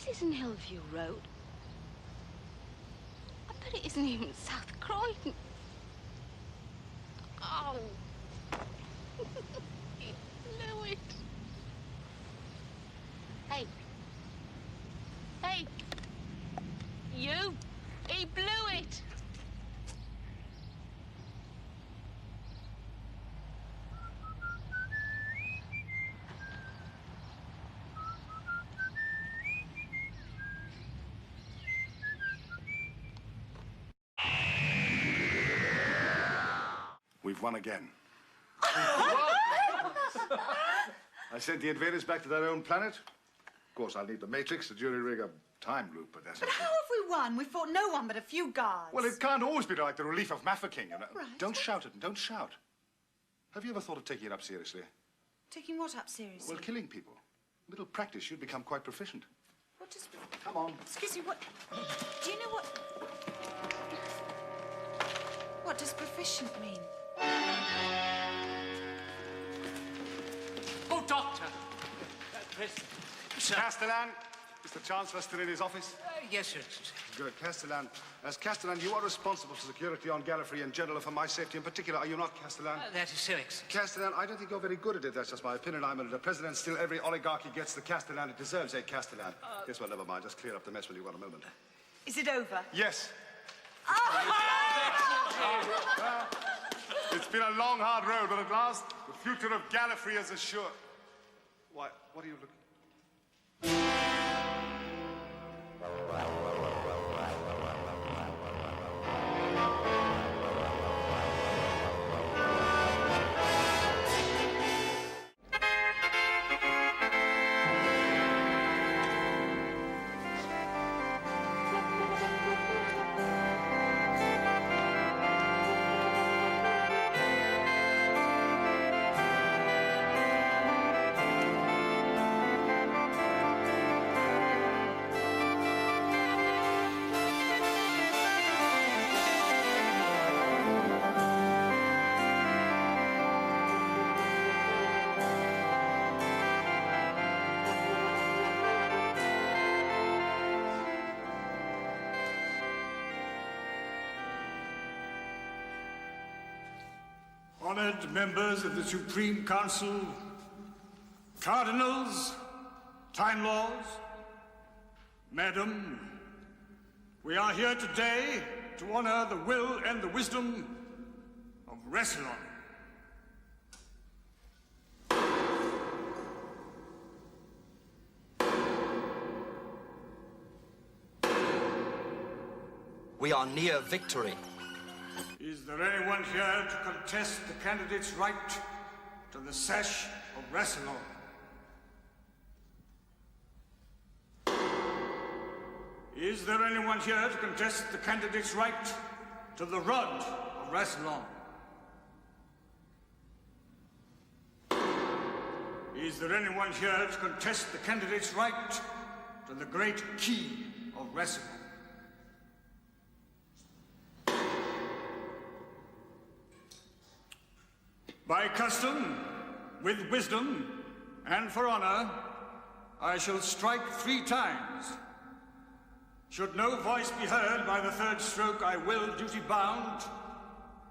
This isn't Hillview Road. I bet it isn't even South Croydon. Oh. He blew it. Hey. Hey. You. He blew it. We've won again. I sent the invaders back to their own planet. Of course, I'll need the Matrix to jury-rig a time loop, but that's... But how have we won? We fought no one but a few guards. Well, it can't always be like the relief of Mafeking, you know. Right. Don't shout at them, don't shout. Have you ever thought of taking it up seriously? Taking what up seriously? Well, killing people. A little practice, you'd become quite proficient. What does... Come on. Excuse me, what... Do you know what... What does proficient mean? Oh, Doctor! Castellan, is the Chancellor still in his office? Yes, sir. Good. Castellan, as Castellan, you are responsible for security on Gallifrey in general, for my safety in particular, are you not, Castellan? That is so, Excellency. Castellan, I don't think you're very good at it. That's just my opinion. I'm a president. Still, every oligarchy gets the Castellan it deserves, eh, Castellan? Yes, well, never mind. Just clear up the mess when you've got a moment. Is it over? Yes. It's been a long, hard road, but at last, the future of Gallifrey is assured. Why, what are you looking... Honored members of the Supreme Council, Cardinals, Time Lords, Madam, we are here today to honor the will and the wisdom of Rassilon. We are near victory. Is there anyone here to contest the candidate's right to the sash of Rassilon? Is there anyone here to contest the candidate's right to the rod of Rassilon? Is there anyone here to contest the candidate's right to the great key of Rassilon? By custom, with wisdom, and for honor, I shall strike 3 times. Should no voice be heard by the 3rd stroke, I will, duty-bound,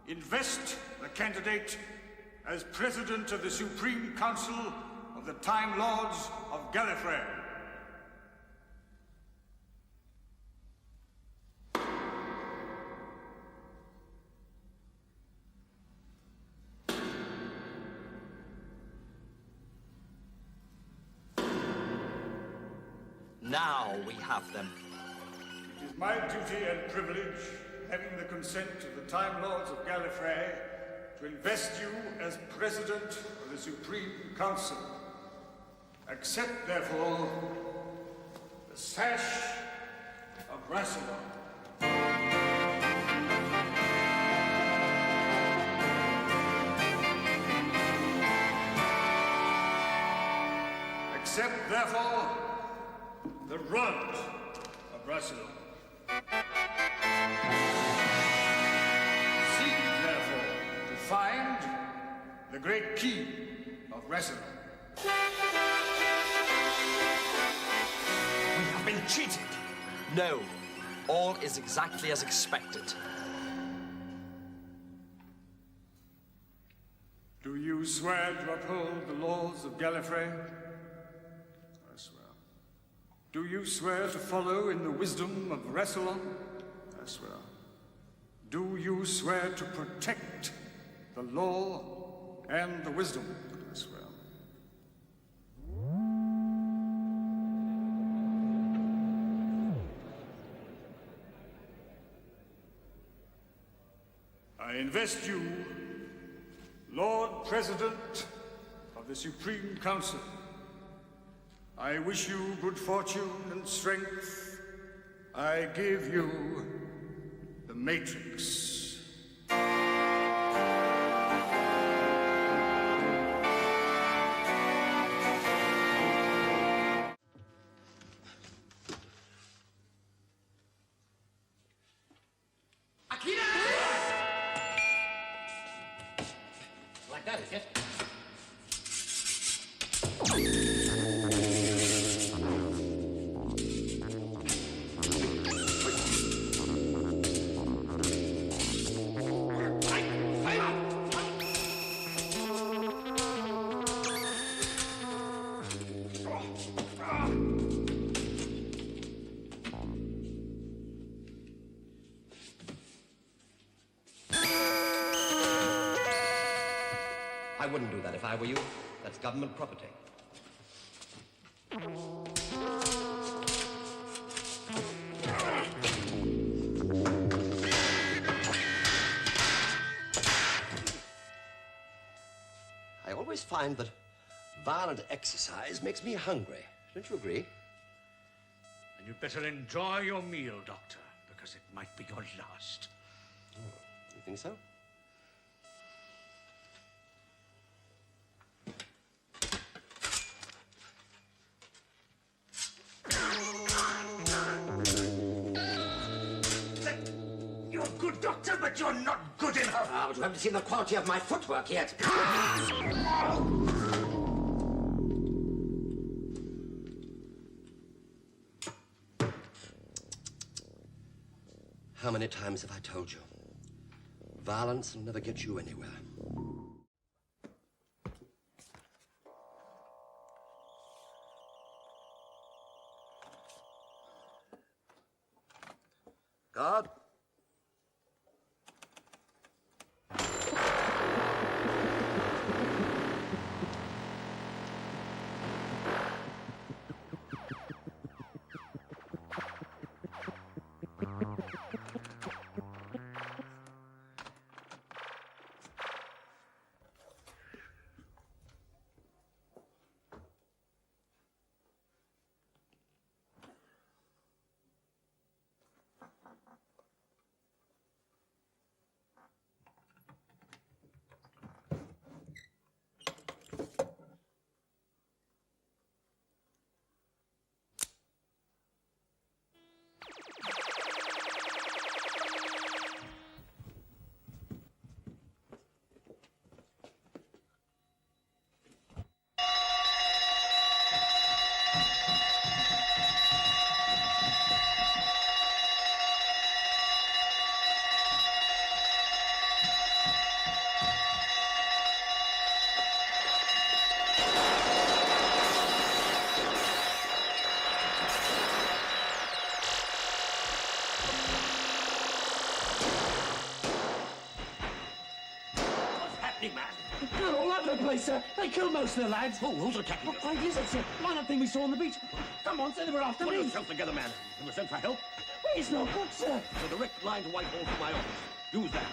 invest the candidate as President of the Supreme Council of the Time Lords of Gallifrey. Now we have them. It is my duty and privilege, having the consent of the Time Lords of Gallifrey, to invest you as President of the Supreme Council. Accept, therefore, the sash of Rassilon. Accept, therefore, the rod of Rassilon. Seek, therefore, to find the great key of Rassilon. We have been cheated. No. All is exactly as expected. Do you swear to uphold the laws of Gallifrey? I swear. Do you swear to follow in the wisdom of Rassilon? I swear. Do you swear to protect the law and the wisdom? I swear. I invest you, Lord President of the Supreme Council. I wish you good fortune and strength. I give you the Matrix. Like that, is it? I wouldn't do that if I were you. That's government property. I always find that violent exercise makes me hungry. Don't you agree? And you'd better enjoy your meal, Doctor, because it might be your last. Oh, you think so? You're a good doctor, but you're not good enough. Ah, but you haven't seen the quality of my footwork yet. How many times have I told you? Violence will never get you anywhere. Guard. They're all over the place, sir. They killed most of the lads. Oh, who's attacking us? What is it, sir? Line up thing we saw on the beach. Come on, sir, they were after Put me. yourself together, man. You were sent for help? It's not good, sir. The direct line to Whitehall from my office. Use that.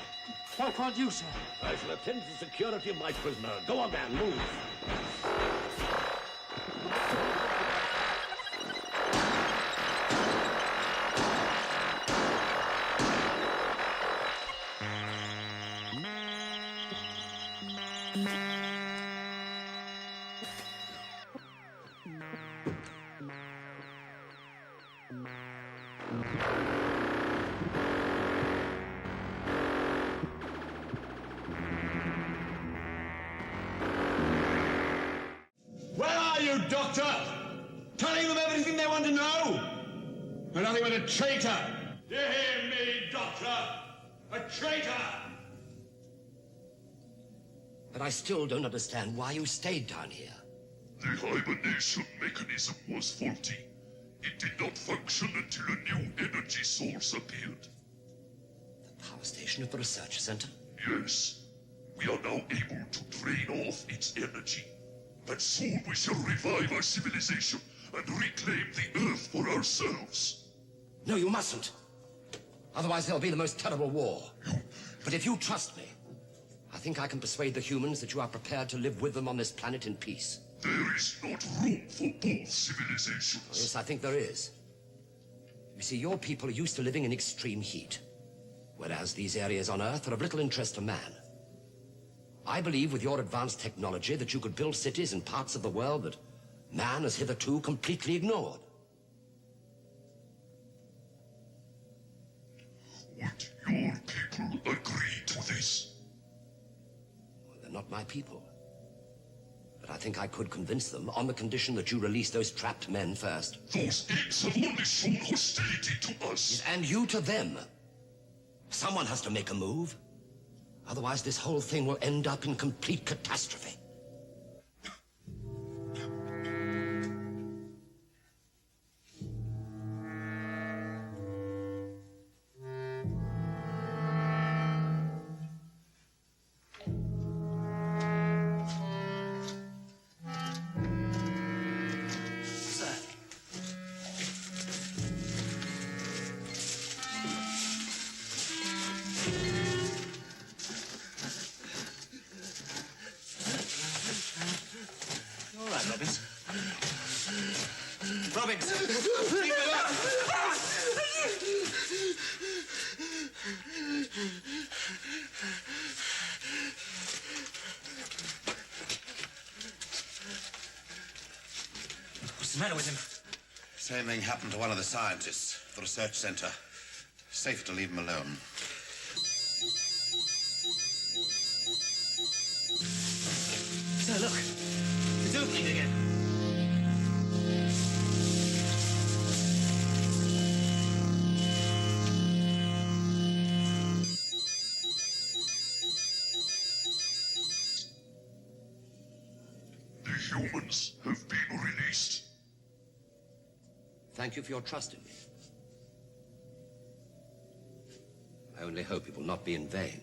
Why can't you, sir? I shall attend to the security of my prisoner. Go on, man. Move. Where are you, Doctor? Telling them everything they want to know? and nothing but a traitor! Do you hear me, Doctor? A traitor! But I still don't understand why you stayed down here. The hibernation mechanism was faulty. It did not function until a new energy source appeared. The power station of the research center? Yes. We are now able to drain off its energy. And soon we shall revive our civilization and reclaim the Earth for ourselves. No, you mustn't. Otherwise there'll be the most terrible war. But if you trust me, I think I can persuade the humans that you are prepared to live with them on this planet in peace. There is not room for both civilizations. Yes, I think there is. You see, your people are used to living in extreme heat, whereas these areas on Earth are of little interest to man. I believe with your advanced technology that you could build cities in parts of the world that man has hitherto completely ignored. Would your people agree to this? Well, they're not my people. But I think I could convince them on the condition that you release those trapped men first. Those apes have only shown hostility to us. And you to them. Someone has to make a move. Otherwise, this whole thing will end up in complete catastrophe. What's the matter with him? Same thing happened to one of the scientists at the research center. Safer to leave him alone. Sir, look. It's opening again. The humans have been released. Thank you for your trust in me. I only hope it will not be in vain.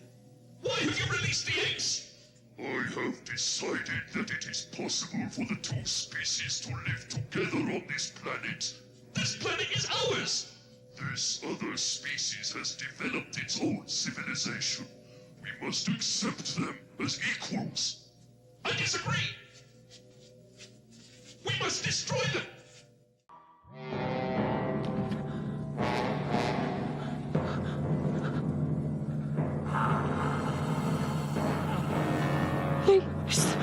Why have you released the apes? I have decided that it is possible for the two species to live together on this planet. This planet is ours! This other species has developed its own civilization. We must accept them as equals. I disagree! We must destroy them! Please.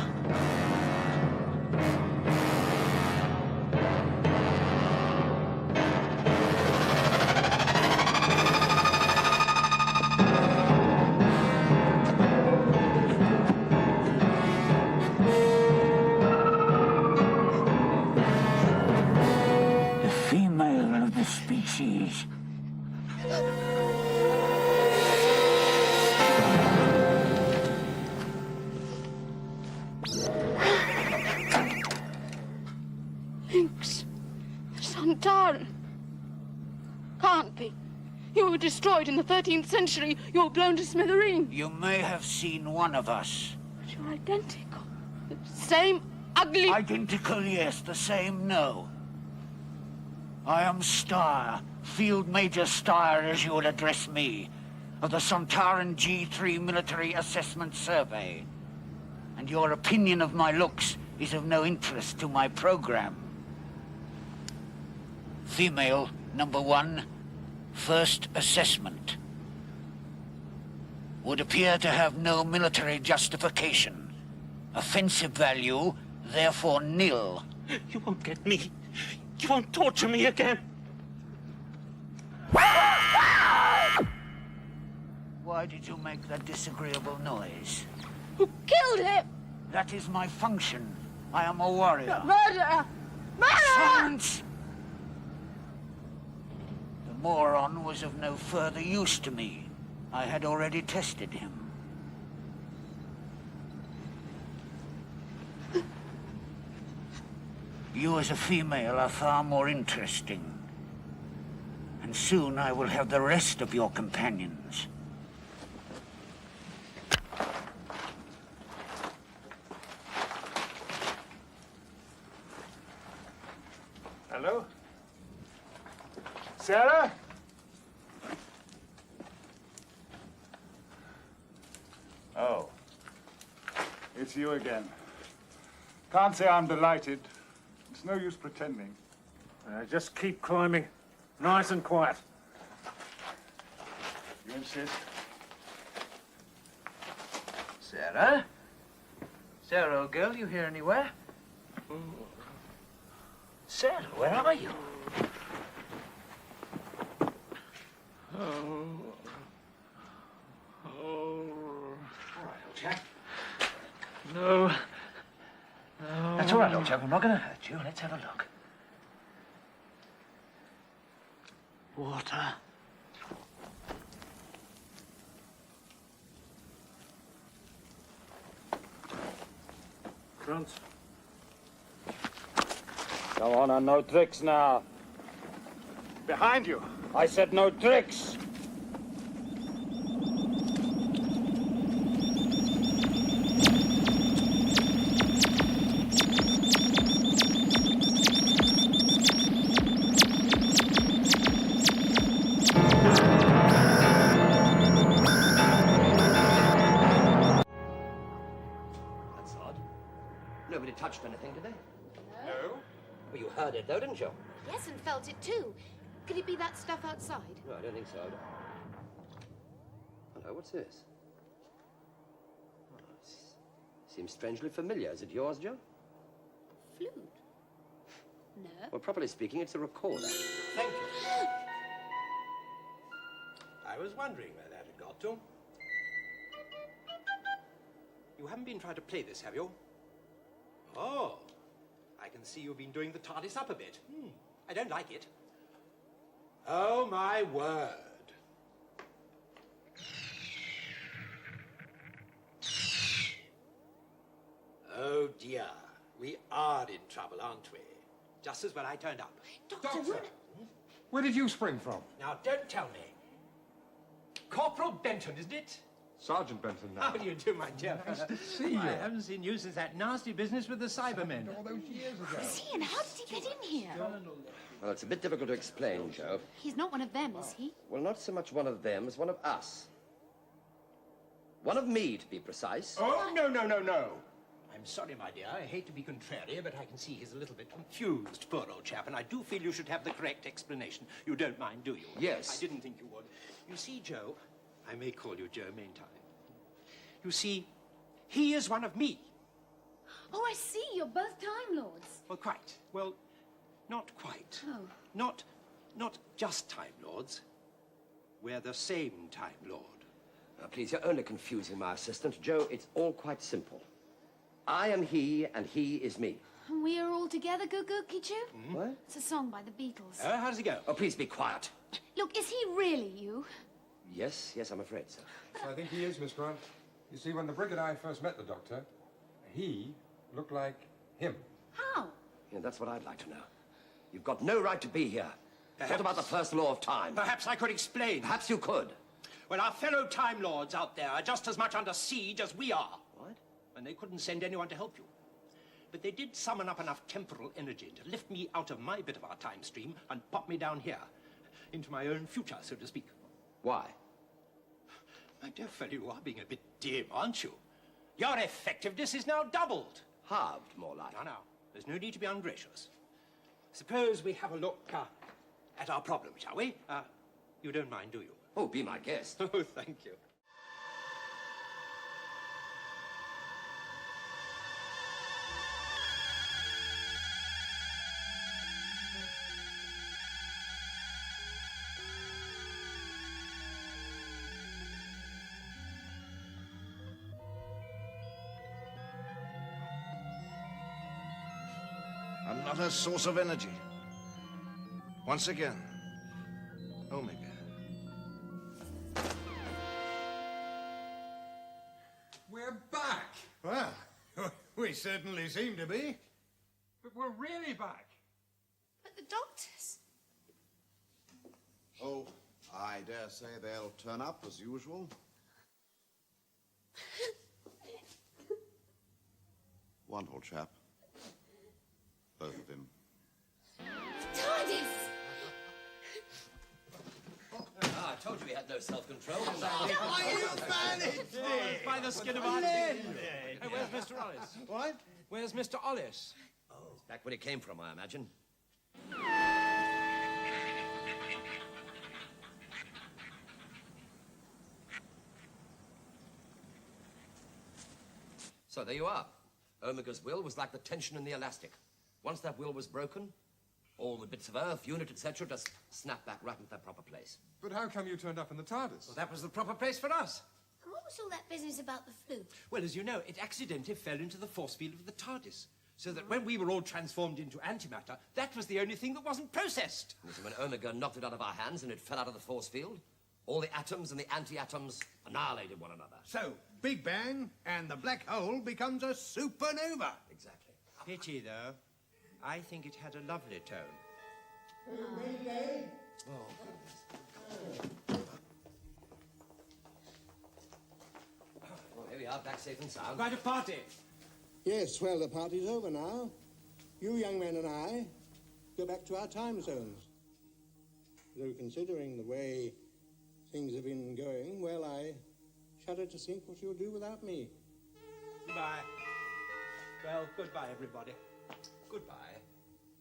The female of the species. Lynx. Santaran. Can't be. You were destroyed in the 13th century. You were blown to smithereens. You may have seen one of us. But you're identical. The same ugly... Identical, yes. The same, no. I am Starr, Field Major Starr, as you would address me, of the Santaran G3 Military Assessment Survey. And your opinion of my looks is of no interest to my program. Female, number 1, first assessment. Would appear to have no military justification. Offensive value, therefore nil. You won't get me. You won't torture me again. Why did you make that disagreeable noise? Who killed him? That is my function. I am a warrior. Murderer! Murderer! Silence! moron was of no further use to me. I had already tested him. You as a female are far more interesting. And soon I will have the rest of your companions. Hello? Sarah? Oh. It's you again. Can't say I'm delighted. It's no use pretending. Just keep climbing. Nice and quiet. You insist? Sarah? Sarah, old girl, you here anywhere? Sarah, where are you? All right, old chap. No. That's all right, old chap. I'm not going to hurt you. Let's have a look. Water. Front. Come on, and no tricks now. Behind you. I said no tricks. Nobody touched anything, did they? No. Well, you heard it, though, didn't you? Yes, and felt it too. Could it be that stuff outside? No, I don't think so. Hello, what's this? Oh, seems strangely familiar. Is it yours, Joe? Flute? No. Well, properly speaking, it's a recorder. Thank you. I was wondering where that had got to. You haven't been trying to play this, have you? Oh, I can see you've been doing the TARDIS up a bit. I don't like it. Oh, my word. Oh, dear. We are in trouble, aren't we? Just as when I turned up. Doctor, where did you spring from? Now, don't tell me. Corporal Benton, isn't it? Sergeant Benton now. How do you do, my dear Nice fellow? to see you. I haven't seen you since that nasty business with the Cybermen. All those years ago. Is he, and how did he get in here? Well, it's a bit difficult to explain, Joe. He's not one of them, is he? Well, not so much one of them as one of us. One of me, to be precise. Oh, no, no, no, no. I'm sorry, my dear. I hate to be contrary, but I can see he's a little bit confused, poor old chap, and I do feel you should have the correct explanation. You don't mind, do you? Yes. I didn't think you would. You see, Joe, I may call you Joe main time. You see, he is one of me. Oh, I see. You're both Time Lords. Well, quite. Well, not quite. Oh. Not just Time Lords. We're the same Time Lord. Now, please, you're only confusing my assistant. Joe, it's all quite simple. I am he, and he is me. And we are all together, Goo Goo Kichu? What? It's a song by the Beatles. How does it go? Oh, please be quiet. Look, is he really you? Yes, I'm afraid so. I think he is, Miss Grant. You see, when the Brig and I first met the Doctor, he looked like him. How? Yeah, that's what I'd like to know. You've got no right to be here. What about the first law of time? Perhaps I could explain. Perhaps you could. Well, our fellow Time Lords out there are just as much under siege as we are. What? And they couldn't send anyone to help you. But they did summon up enough temporal energy to lift me out of my bit of our time stream and pop me down here, into my own future, so to speak. Why? My dear fellow, you are being a bit dim, aren't you? Your effectiveness is now doubled. Halved, more like. Now, there's no need to be ungracious. Suppose we have a look at our problem, shall we? You don't mind, do you? Oh, be my guest. Oh, thank you. Another source of energy. Once again, Omega. We're back! Well, we certainly seem to be. But we're really back. But the doctors. Oh, I dare say they'll turn up as usual. Wonderful chap. Both of them. TARDIS! I told you he had no self-control. You managed it! By the skin of our teeth. Hey, where's Mr. Ollis? What? Where's Mr. Ollis? He's back where he came from, I imagine. So there you are. Omega's will was like the tension in the elastic. Once that will was broken, all the bits of Earth, unit, etc., just snapped back right into their proper place. But how come you turned up in the TARDIS? Well, that was the proper place for us. And what was all that business about the flu? Well, as you know, it accidentally fell into the force field of the TARDIS. So that when we were all transformed into antimatter, that was the only thing that wasn't processed. And so when Omega knocked it out of our hands and it fell out of the force field, all the atoms and the anti-atoms annihilated one another. So, Big Bang and the black hole becomes a supernova. Exactly. Pity, though. I think it had a lovely tone. Oh, goodness. Well, here we are, back safe and sound. Quite a party. Yes, well, the party's over now. You young men and I go back to our time zones. Though considering the way things have been going, well, I shudder to think what you'll do without me. Goodbye. Well, goodbye, everybody. Goodbye.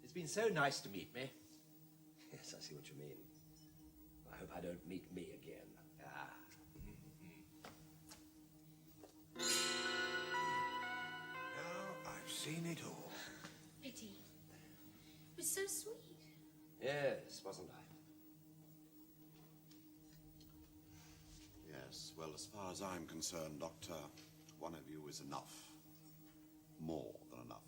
It's been so nice to meet me. Yes, I see what you mean. I hope I don't meet me again. Ah. Now I've seen it all. Pity. It was so sweet. Yes, wasn't I? Yes, well, as far as I'm concerned, Doctor, one of you is enough. More than enough.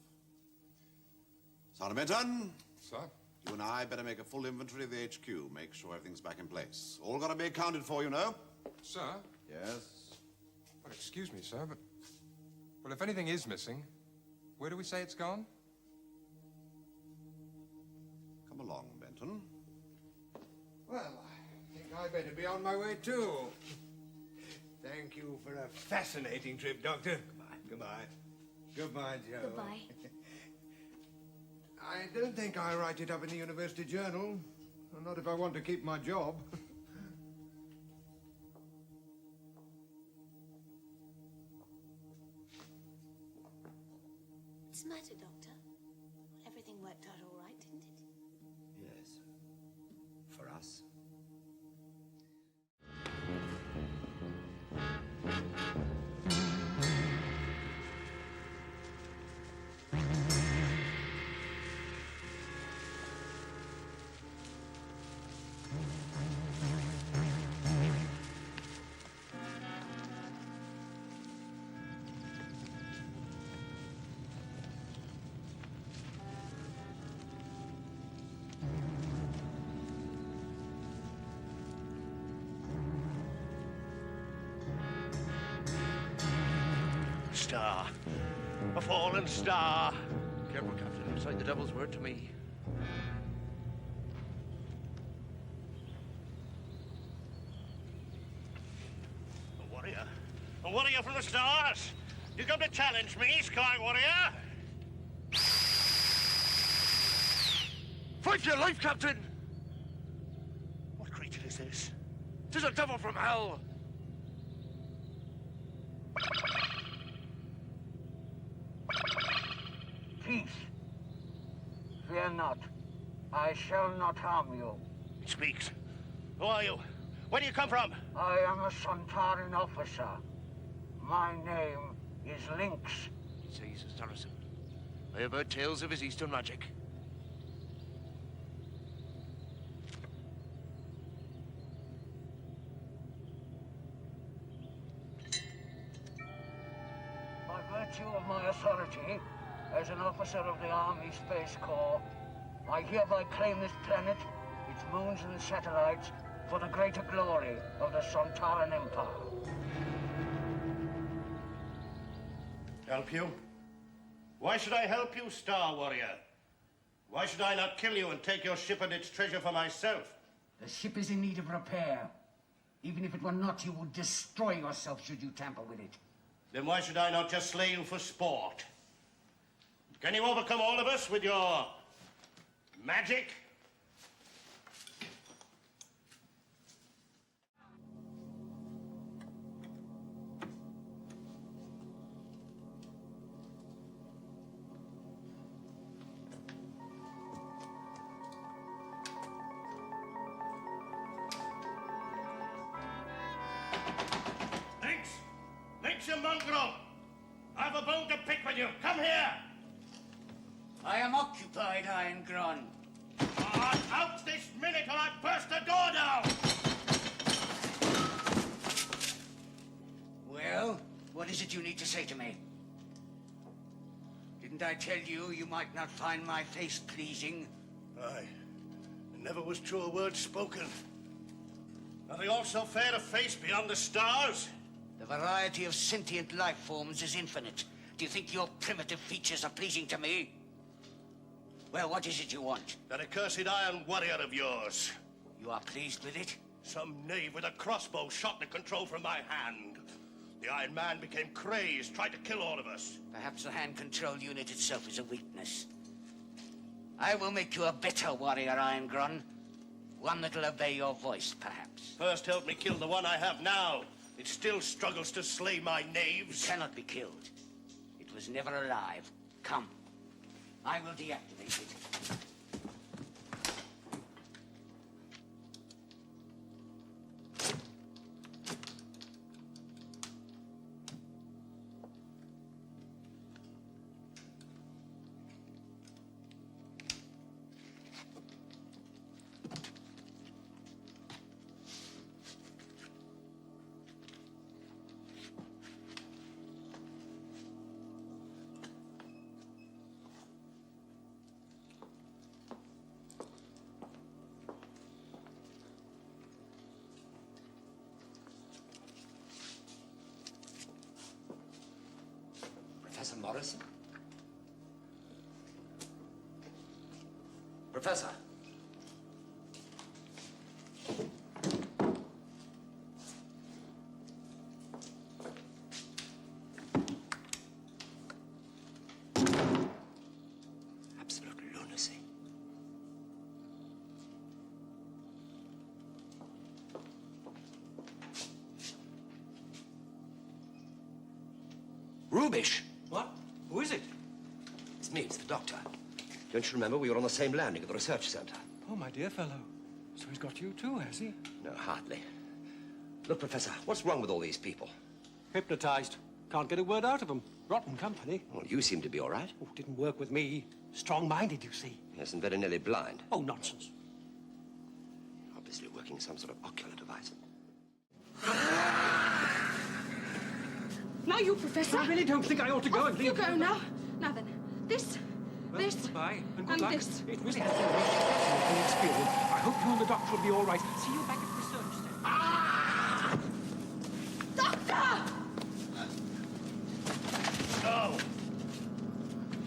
Sergeant Benton? Sir? You and I better make a full inventory of the HQ. Make sure everything's back in place. All got to be accounted for, you know. Sir? Yes? Well, excuse me, sir, but... Well, if anything is missing, where do we say it's gone? Come along, Benton. Well, I think I better be on my way too. Thank you for a fascinating trip, Doctor. Goodbye. Goodbye, Joe. Goodbye. I don't think I'll write it up in the University Journal. Not if I want to keep my job. What's the matter, Doctor? Everything worked out all right, didn't it? Yes. For us. Star. A fallen star. Careful, Captain. Recite the devil's word to me. A warrior. A warrior from the stars. You come to challenge me, Sky Warrior? Fight for your life, Captain! What creature is this? 'Tis a devil from hell! Peace. Fear not. I shall not harm you. It speaks. Who are you? Where do you come from? I am a Sontaran officer. My name is Lynx. He says he's a Saracen. I have heard tales of his Eastern magic. By virtue of my authority as an officer of the Army Space Corps, I hereby claim this planet, its moons and satellites, for the greater glory of the Sontaran Empire. Help you? Why should I help you, Star Warrior? Why should I not kill you and take your ship and its treasure for myself? The ship is in need of repair. Even if it were not, you would destroy yourself should you tamper with it. Then why should I not just slay you for sport? Can you overcome all of us with your magic? Mongrel! I've a bone to pick with you. Come here! I am occupied, Irongron. Out this minute or I burst the door down! Well, what is it you need to say to me? Didn't I tell you you might not find my face pleasing? Aye. There never was truer words spoken. Are they all so fair to face beyond the stars? The variety of sentient life forms is infinite. Do you think your primitive features are pleasing to me? Well, what is it you want? That accursed Iron Warrior of yours. You are pleased with it? Some knave with a crossbow shot the control from my hand. The Iron Man became crazed, tried to kill all of us. Perhaps the hand control unit itself is a weakness. I will make you a better warrior, Irongron. One that'll obey your voice, perhaps. First help me kill the one I have now. It still struggles to slay my knaves. It cannot be killed. It was never alive. Come. I will deactivate it. Professor Morrison? Professor? Absolute lunacy. Rubish! What? Who is it? It's me, it's the doctor. Don't you remember we were on the same landing at the research center? Oh, my dear fellow. So he's got you too, has he? No, hardly. Look, Professor, what's wrong with all these people? Hypnotized. Can't get a word out of them. Rotten company. Well, you seem to be all right. Oh, didn't work with me. Strong-minded, you see. Yes, and very nearly blind. Oh, nonsense. Obviously working some sort of ocular device. Now you, Professor. I really don't think I ought to go and You leave. go now. Now then, this, Well, this, goodbye, and good and luck. this. It really has been a fascinating experience. I hope you and the doctor will be all right. See you back at the research center. Doctor! So,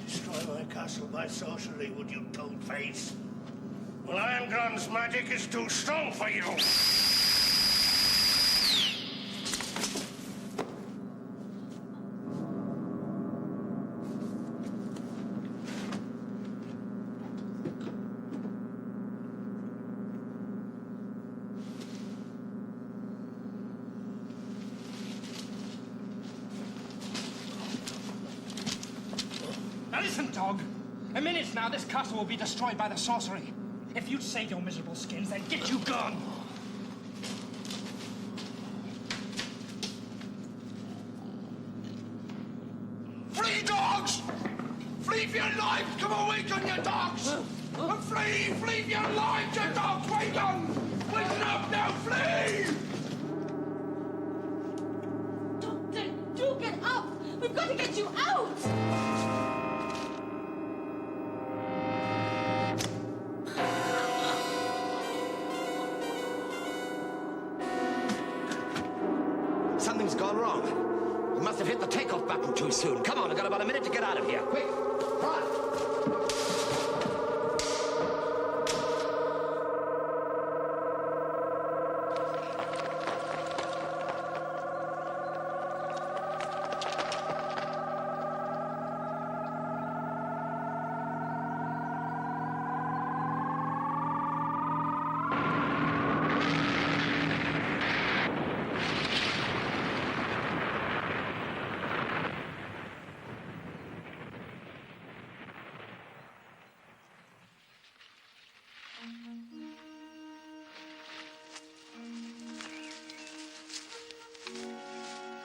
destroy my castle by sorcery, would you, toad-face? Well, Irongron's magic is too strong for you. Now listen, dog. In minutes now, this castle will be destroyed by the sorcery. If you'd save your miserable skins, then get you gone. Flee, dogs! Flee for your lives! Come awaken, you dogs! Flee! Flee for your lives, you dogs! Waken! Waken up now! Flee! Doctor, do get up! We've got to get you out! gone wrong. You must have hit the takeoff button too soon. Come on, I've got about a minute to get out of here. Quick, run!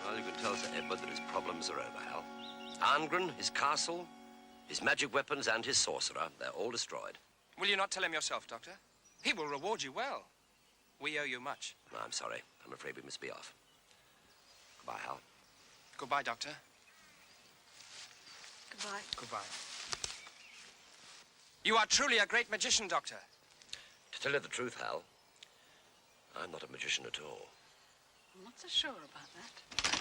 Well, you can tell Sir Edward that his problems are over, Hal. Arngren, his castle, his magic weapons, and his sorcerer, they're all destroyed. Will you not tell him yourself, Doctor? He will reward you well. We owe you much. No, I'm sorry. I'm afraid we must be off. Goodbye, Hal. Goodbye, Doctor. Goodbye. Goodbye. You are truly a great magician, Doctor. To tell you the truth, Hal, I'm not a magician at all. I'm not so sure about that.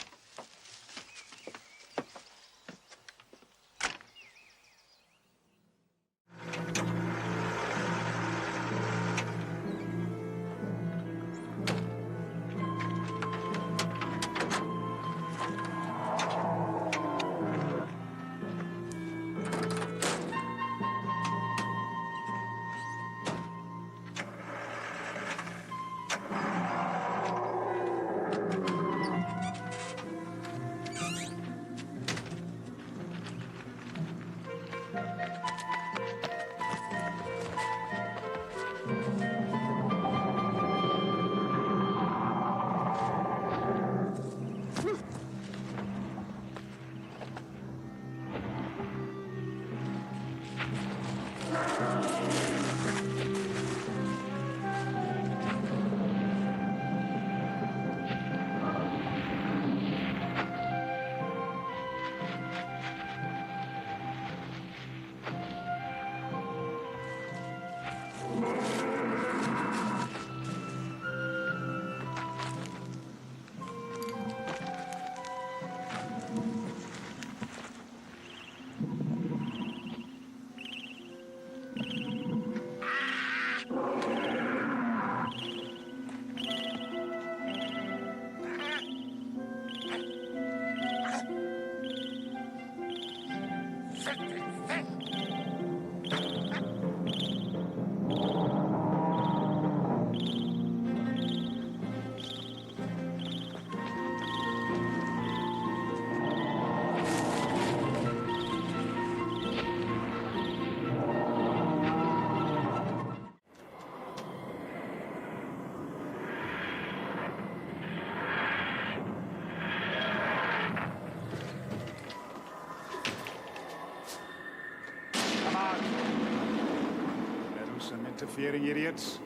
Interfering idiots.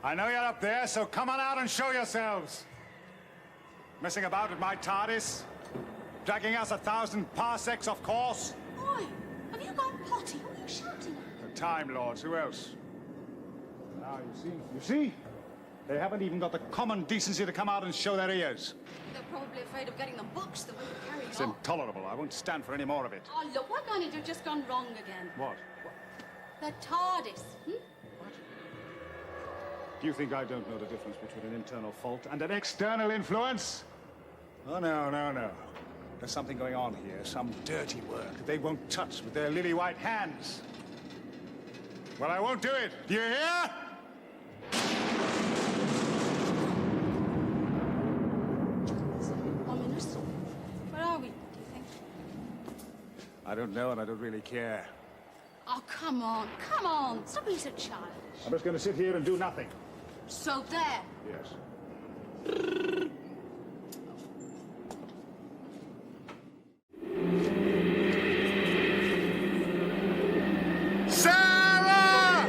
I know you're up there, so come on out and show yourselves. Messing about with my TARDIS? Dragging us 1,000 parsecs off course? Oi, have you gone potty? What are you shouting at? The Time Lords, who else? Now, you see? They haven't even got the common decency to come out and show their ears. They're probably afraid of getting the books that we were carrying It's on. intolerable. I won't stand for any more of it. Oh, look, why can't it have just gone wrong again? What? The TARDIS, Do you think I don't know the difference between an internal fault and an external influence? Oh, no. There's something going on here, some dirty work that they won't touch with their lily-white hands. Well, I won't do it. Do you hear? Ominous. Where are we, do you think? I don't know, and I don't really care. Oh, come on. Stop being so childish. I'm just going to sit here and do nothing. So there. Yes. Sarah!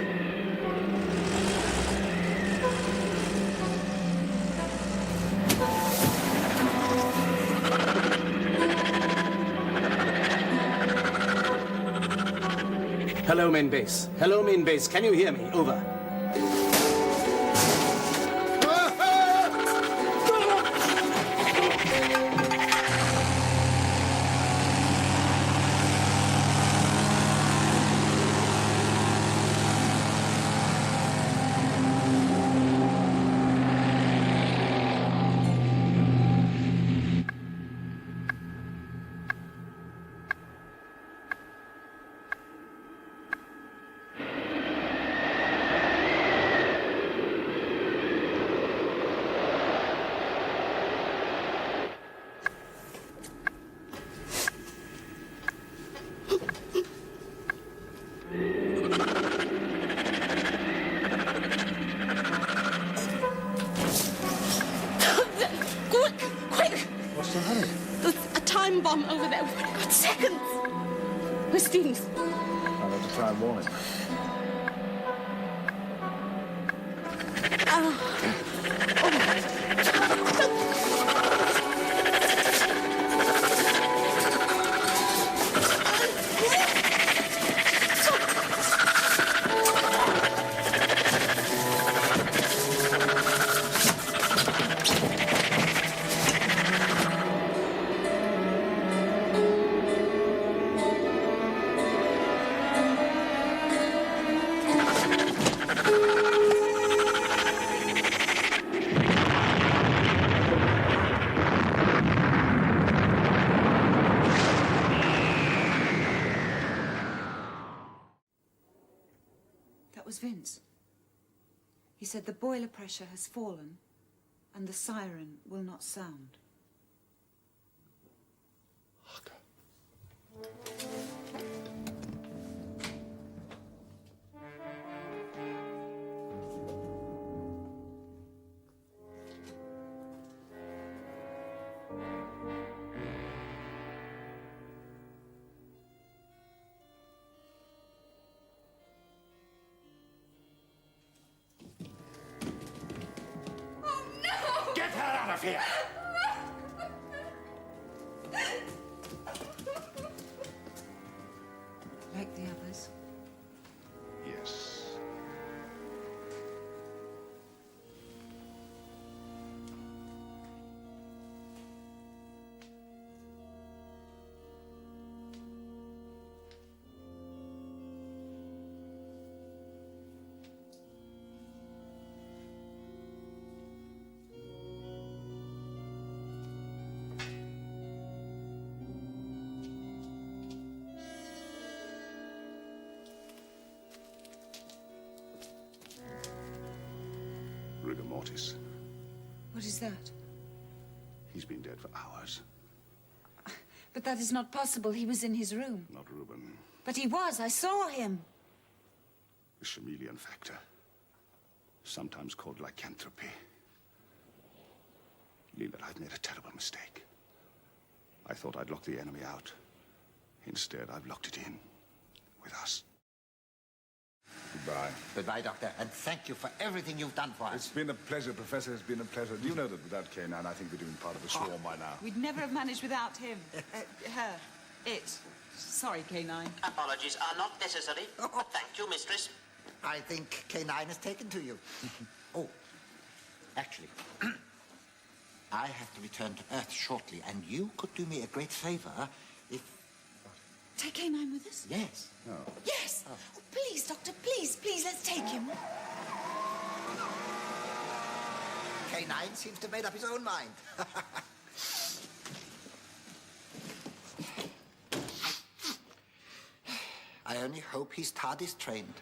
Hello, main base. Hello, main base. Can you hear me? Over. on over there. We've only got seconds. Where's Stevens? I'll have to try and warn him. That was Vince. He said the boiler pressure has fallen and the siren will not sound. Get her out of here! Like the others? Yes. Rigor mortis. What is that? He's been dead for hours. But that is not possible. He was in his room. Not Reuben. But he was. I saw him. The chameleon factor. Sometimes called lycanthropy. Leela, I've made a terrible mistake. I thought I'd lock the enemy out. Instead, I've locked it in. With us. Goodbye. Goodbye, Doctor, and thank you for everything you've done for us. It's been a pleasure, Professor. It's been a pleasure. Do you know that without K9, I think we're doing part of the swarm by now? We'd never have managed without him. Her. It. Sorry, K9. Apologies are not necessary. Thank you, mistress. I think K9 has taken to you. Oh, actually, I have to return to Earth shortly, and you could do me a great favor if... Take K9 with us? Yes. Oh. Yes! Oh, please, Doctor, please, let's take him. K9 seems to have made up his own mind. I only hope he's TARDIS trained.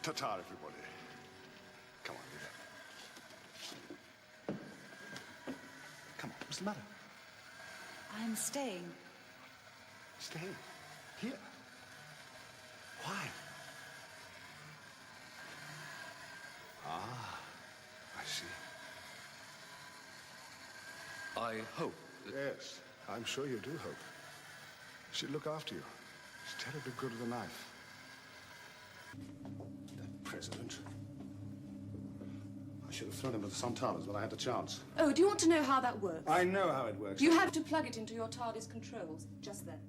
Ta-ta, everybody. Come on, Leela. Come on, what's the matter? I'm staying. Staying? Here? Why? Ah, I see. I hope that... Yes, I'm sure you do hope. She'll look after you. She's terribly good with a knife. That president. I should have thrown him to the Santanas when I had the chance. Oh, do you want to know how that works? I know how it works. You have to plug it into your TARDIS controls, just there.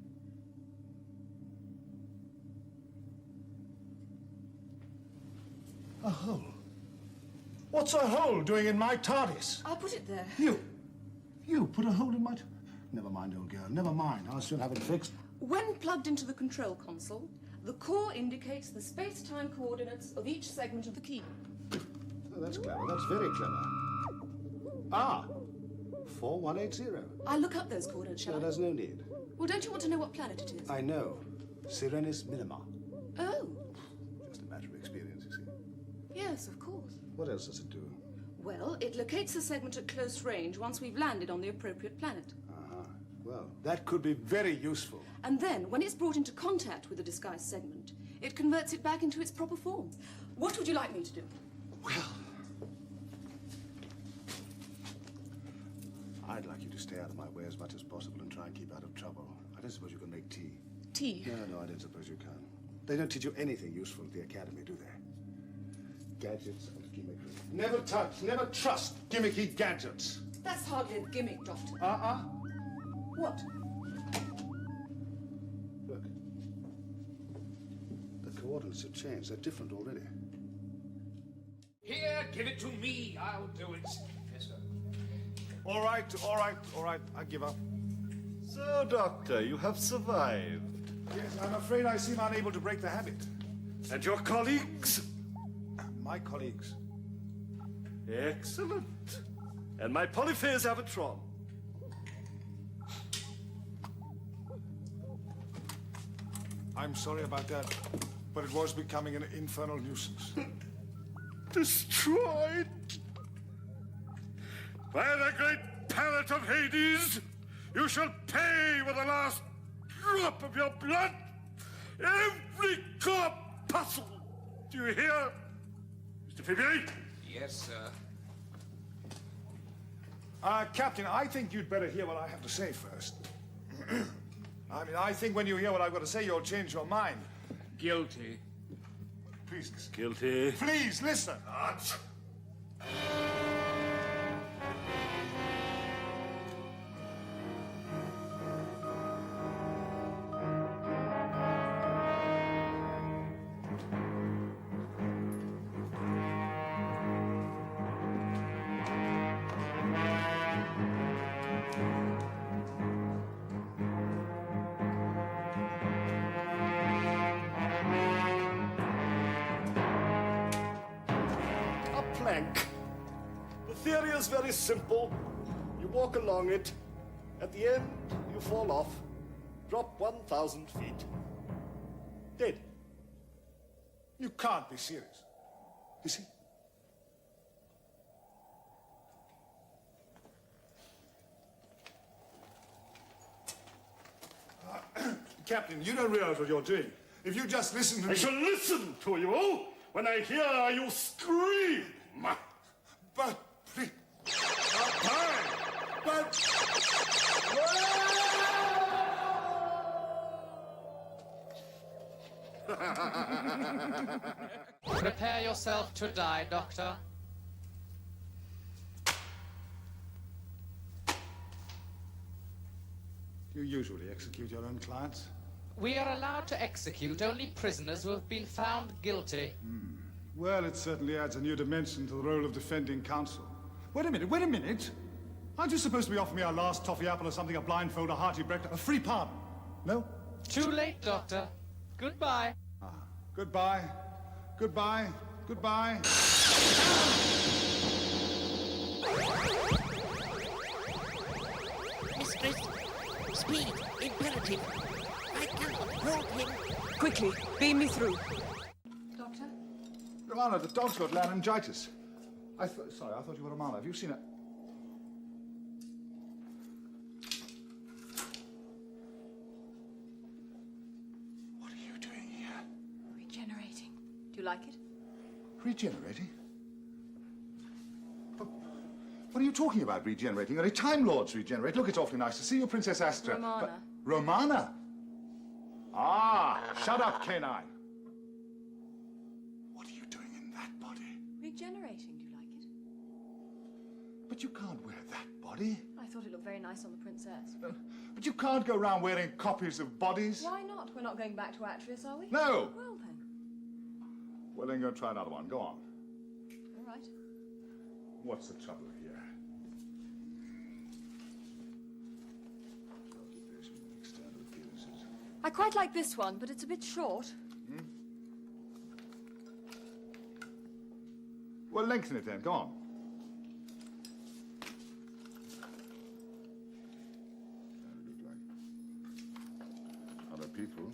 A hole? What's a hole doing in my TARDIS? I'll put it there. You put a hole in my... Never mind, old girl, never mind. I'll soon have it fixed. When plugged into the control console, the core indicates the space-time coordinates of each segment of the key. Oh, that's clever. That's very clever. Ah, 4180. I'll look up those coordinates, shall No, I? there's no need. Well, don't you want to know what planet it is? I know. Sirenis Minima. Oh, Just a matter of experience, you see. yes, of course. What else does it do? Well, it locates the segment at close range once we've landed on the appropriate planet. Uh-huh. Well, that could be very useful. And then, when it's brought into contact with the disguised segment, it converts it back into its proper form. What would you like me to do? I'd like you to stay out of my way as much as possible and try and keep out of trouble. I don't suppose you can make tea. Tea? No, I don't suppose you can. They don't teach you anything useful at the academy, do they? Gadgets and gimmickry. Never touch, never trust gimmicky gadgets. That's hardly a gimmick, Doctor. What? Look. The coordinates have changed. They're different already. Here, give it to me. I'll do it. Yes, sir. All right. I give up. So, Doctor, you have survived. Yes, I'm afraid I seem unable to break the habit. And your colleagues? My colleagues. Excellent. And my Polyphase Avatron. I'm sorry about that, but it was becoming an infernal nuisance. Destroyed by the great pallet of Hades. You shall pay with the last drop of your blood. Every corpuscle. Do you hear, Mr. Phoebe? Yes, sir. Captain, I think you'd better hear what I have to say first. I think when you hear what I've got to say, you'll change your mind. Guilty. Please listen. Guilty. Please listen. The theory is very simple. You walk along it. At the end, you fall off. Drop 1,000 feet. Dead. You can't be serious. Is he? Captain, you don't realize what you're doing. If you just listen to me... I shall listen to you when I hear you scream. But, please... Prepare yourself to die, Doctor. Do you usually execute your own clients? We are allowed to execute only prisoners who have been found guilty. Well, it certainly adds a new dimension to the role of defending counsel. Wait a minute. Aren't you supposed to be offering me our last toffee apple or something, a blindfold, a hearty breakfast, a free pardon? No? Too late, Doctor. Goodbye. Goodbye. Mistress, speed, imperative. I cannot hold him. Quickly, beam me through. Doctor? Romana, the dog's got laryngitis. Sorry, I thought you were Romana. Have you seen it? What are you doing here? Regenerating. Do you like it? Regenerating? What are you talking about, regenerating? Only Time Lords regenerate. Look, it's awfully nice to see you, Princess Astra. Romana. Romana? Shut up, Canine. What are you doing in that body? Regenerating. Do you like it? But you can't wear that body. I thought it looked very nice on the princess. But you can't go around wearing copies of bodies. Why not? We're not going back to Atreus, are we? No. Well, then. Well, then go try another one. Go on. All right. What's the trouble here? I quite like this one, but it's a bit short. Well, lengthen it then. Go on. Look like other people.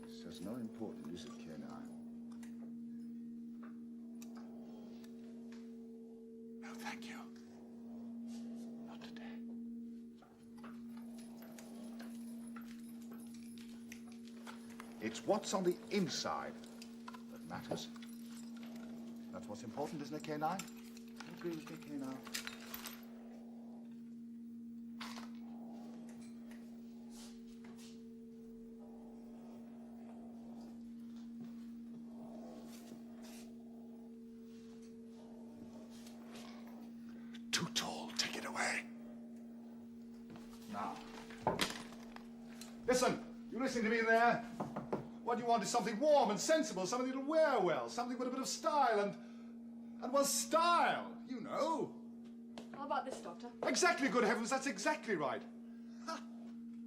This has no importance, is it, K9? No, thank you. Not today. It's what's on the inside that matters. That's what's important, isn't it, K9? You agree with me, K9? Too tall. Take it away. Now. Listen, you listening to me there? What you want is something warm and sensible, something that'll wear well, something with a bit of style and well, style, you know. How about this, Doctor? Exactly, good heavens, that's exactly right. Ha,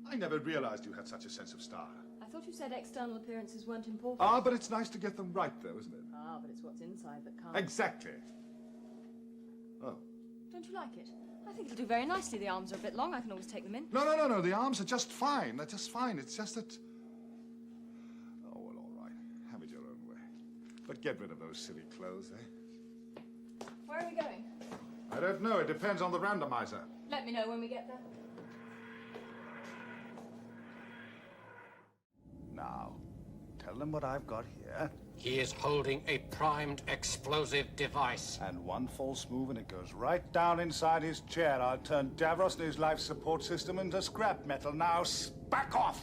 I never realized you had such a sense of style. I thought you said external appearances weren't important. Ah, but it's nice to get them right, though, isn't it? Ah, but it's what's inside that counts. Exactly. Oh. Don't you like it? I think it'll do very nicely. The arms are a bit long. I can always take them in. No, the arms are just fine. They're just fine. It's just that... Oh, well, all right. Have it your own way. But get rid of those silly clothes, eh? Where are we going? I don't know. It depends on the randomizer. Let me know when we get there. Now, tell them what I've got here. He is holding a primed explosive device. And one false move and it goes right down inside his chair. I'll turn Davros and his life support system into scrap metal. Now, back off!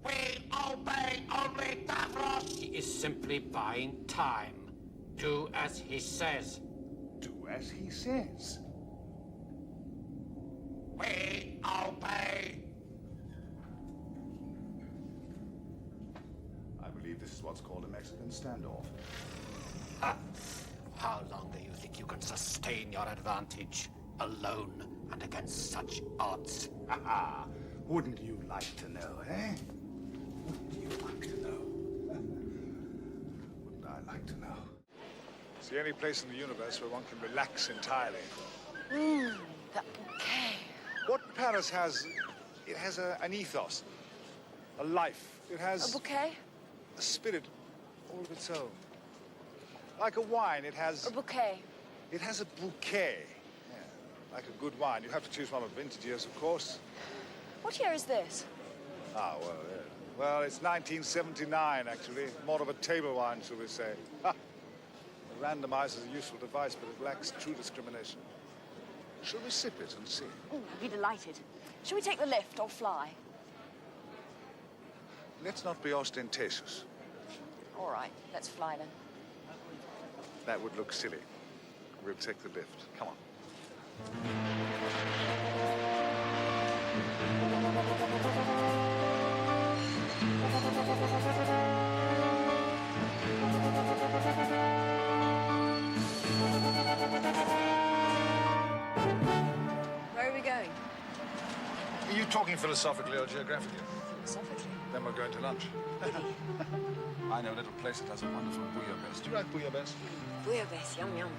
We obey only Davros! He is simply buying time. Do as he says. Do as he says? We obey! I believe this is what's called a Mexican standoff. How long do you think you can sustain your advantage? Alone and against such odds? Ha! Wouldn't you like to know, eh? Wouldn't you like to know? Wouldn't I like to know? It's the only place in the universe where one can relax entirely. That bouquet. What Paris has, it has an ethos, a life. It has... A bouquet? A spirit all of its own. Like a wine, it has... A bouquet. It has a bouquet. Yeah, like a good wine. You have to choose one of vintage years, of course. What year is this? Ah, well, yeah. Well, it's 1979, actually. More of a table wine, shall we say. Ha! The randomizer is a useful device, but it lacks true discrimination. Shall we sip it and see? I'd be delighted. Shall we take the lift or fly? Let's not be ostentatious. All right, let's fly then. That would look silly. We'll take the lift. Come on. Where are we going? Are you talking philosophically or geographically? Philosophically. Then we're going to lunch. I know a little place that has a wonderful bouillabaisse. Do you like bouillabaisse? Bouillabaisse, yum yum.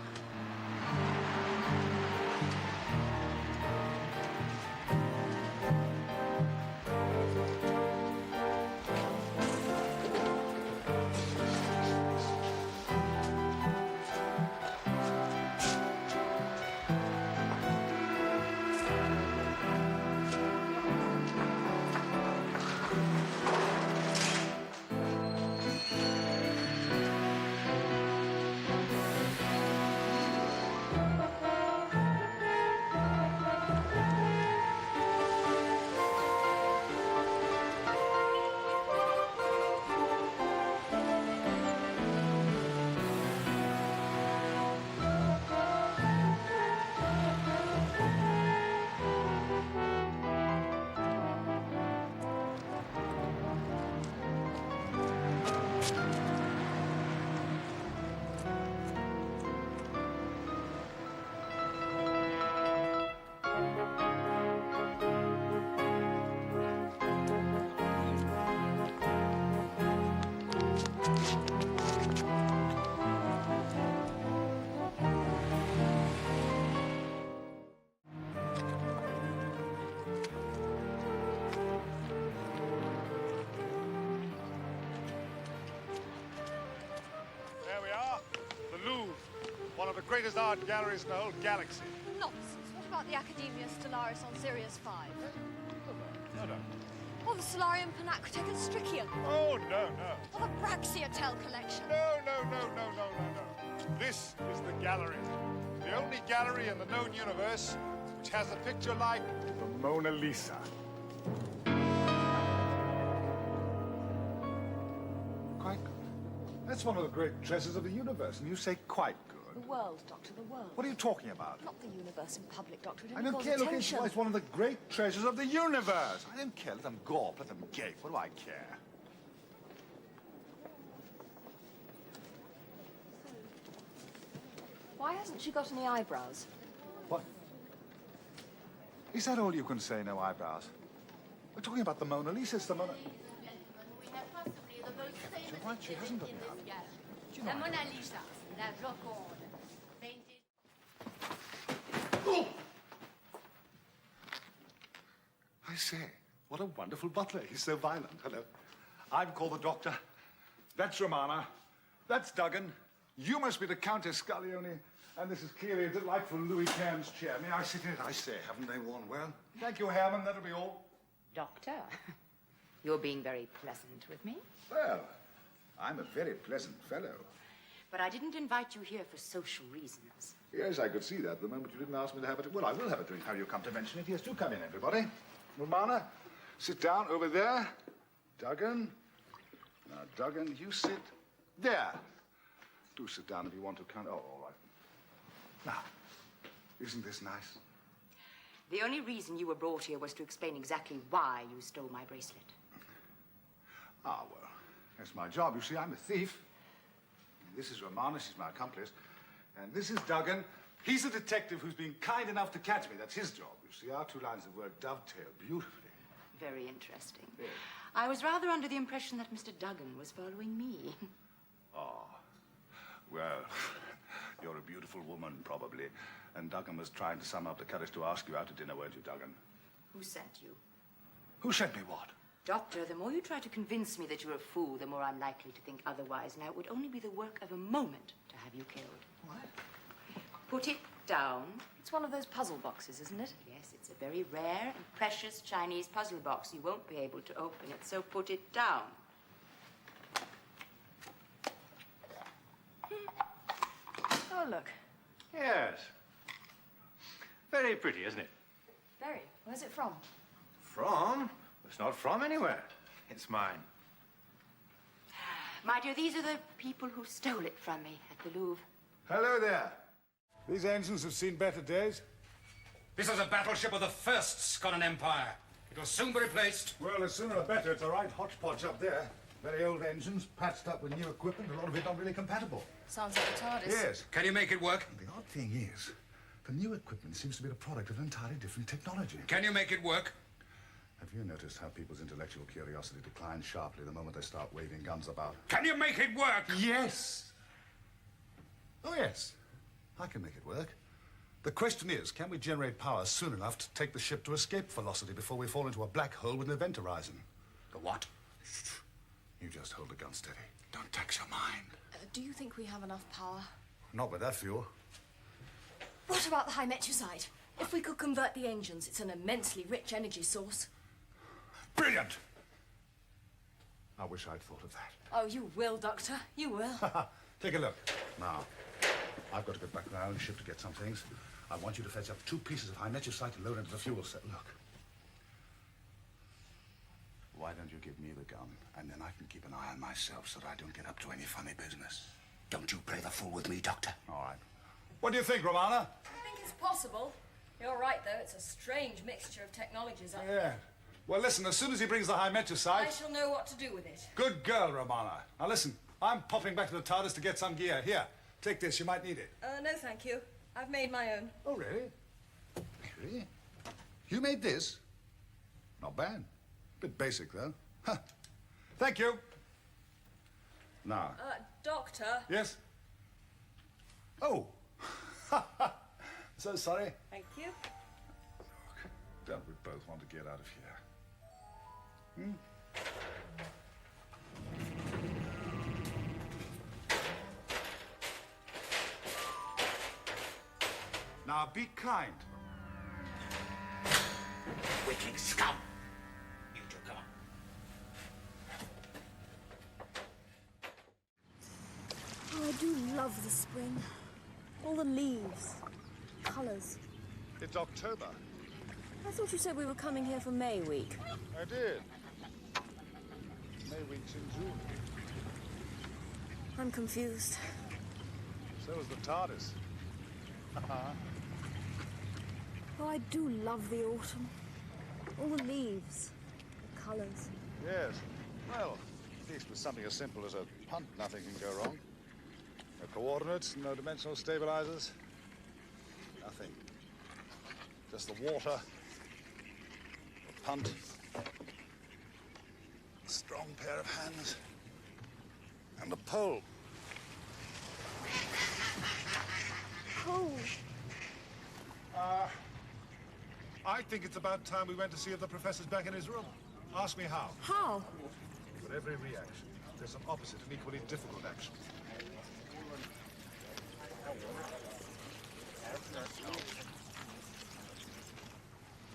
One of the greatest art galleries in the whole galaxy. Nonsense. What about the Academia Stellaris on Sirius 5? No. Or the Solarium Panacritech and Stricium. Oh, no, no. Or the Braxiatel collection. No. This is the gallery. The only gallery in the known universe which has a picture like the Mona Lisa. Quite good. That's one of the great treasures of the universe, and you say quite good. The world, Doctor, the world. What are you talking about? Not the universe in public, Doctor. It I only don't calls care. Look, attention. it's one of the great treasures of the universe. I don't care. Let them gawp, let them gape. What do I care? Why hasn't she got any eyebrows? What? Is that all you can say, no eyebrows? We're talking about the Mona Lisa. It's the Mona... You're right, she hasn't got none. La Mona Lisa, la Joconde, painted... Oh! I say, what a wonderful butler. He's so violent. Hello. I'm called the Doctor. That's Romana. That's Duggan. You must be the Countess Scaglione. And this is clearly a delightful Louis Cairns chair. May I sit in it? I say, haven't they worn well? Thank you, Herman. That'll be all. Doctor, you're being very pleasant with me. Well, I'm a very pleasant fellow. But I didn't invite you here for social reasons. Yes, I could see that the moment you didn't ask me to have a drink. Well, I will have a drink. How you come to mention it? Yes, do come in, everybody. Romana, sit down over there. Duggan. Now, Duggan, you sit there. Do sit down if you want to. Oh, all right. Now, isn't this nice? The only reason you were brought here was to explain exactly why you stole my bracelet. Ah, well, that's my job. You see, I'm a thief. This is Romana, she's my accomplice. And this is Duggan. He's a detective who's been kind enough to catch me. That's his job. You see, our two lines of work dovetail beautifully. Very interesting. Yes. I was rather under the impression that Mr. Duggan was following me. Oh, well, you're a beautiful woman, probably. And Duggan was trying to sum up the courage to ask you out to dinner, weren't you, Duggan? Who sent you? Who sent me what? Doctor, the more you try to convince me that you're a fool, the more I'm likely to think otherwise. Now, it would only be the work of a moment to have you killed. What? Put it down. It's one of those puzzle boxes, isn't it? Yes, it's a very rare and precious Chinese puzzle box. You won't be able to open it, so put it down. Oh, look. Yes. Very pretty, isn't it? Very. Where's it from? From? It's not from anywhere. It's mine. My dear, these are the people who stole it from me at the Louvre. Hello there. These engines have seen better days. This is a battleship of the First Sconan Empire. It will soon be replaced. Well, the sooner the better. It's a right hodgepodge up there. Very old engines, patched up with new equipment, a lot of it not really compatible. Sounds like a TARDIS. Yes. Can you make it work? The odd thing is, the new equipment seems to be the product of an entirely different technology. Can you make it work? Have you noticed how people's intellectual curiosity declines sharply the moment they start waving guns about? Can you make it work? Yes. Oh, yes. I can make it work. The question is, can we generate power soon enough to take the ship to escape velocity before we fall into a black hole with an event horizon? The what? Shh. You just hold the gun steady. Don't tax your mind. Do you think we have enough power? Not with that fuel. What about the high meteorite? If we could convert the engines, it's an immensely rich energy source. Brilliant! I wish I'd thought of that. Oh, you will, Doctor. You will. Take a look. Now, I've got to get back to my own ship to get some things. I want you to fetch up 2 pieces of high meteorite and load into the fuel cell. Look. Why don't you give me the gun, and then I can keep an eye on myself so that I don't get up to any funny business. Don't you play the fool with me, Doctor. All right. What do you think, Romana? I think it's possible. You're right, though. It's a strange mixture of technologies up Yeah. there. Well, listen, as soon as he brings the high I meteorite... shall know what to do with it. Good girl, Romana. Now, listen, I'm popping back to the TARDIS to get some gear. Here, take this. You might need it. No, thank you. I've made my own. Oh, really? Really? You made this? Not bad. Bit basic, though. Huh. Thank you. Now. Doctor. Yes? Oh. So sorry. Thank you. Don't we both want to get out of here? Hmm? Now, be kind. Wicked scum! You two, come on. I do love the spring. All the leaves, colours. It's October. I thought you said we were coming here for May Week. I did. May week's in June. I'm confused. So is the TARDIS. Oh, I do love the autumn. All the leaves, the colours. Yes. Well, at least with something as simple as a punt, nothing can go wrong. No coordinates, no dimensional stabilizers. Nothing. Just the water, the punt, a strong pair of hands, and the pole. Pole? I think it's about time we went to see if the professor's back in his room. Ask me how. How? With every reaction, there's an opposite and equally difficult action.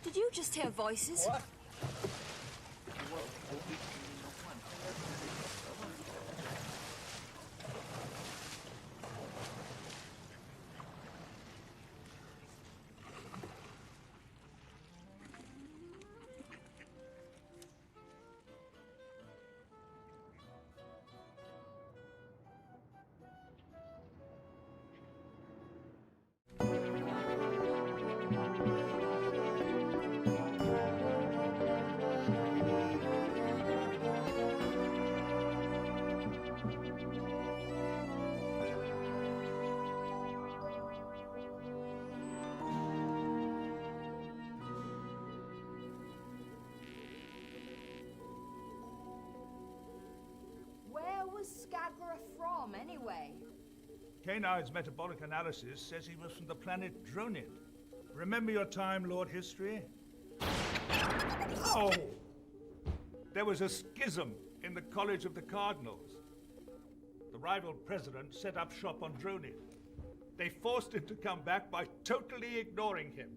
Did you just hear voices? What? Skaro from, anyway? K9's metabolic analysis says he was from the planet Dronid. Remember your time, Lord History? Oh! There was a schism in the College of the Cardinals. The rival president set up shop on Dronid. They forced him to come back by totally ignoring him.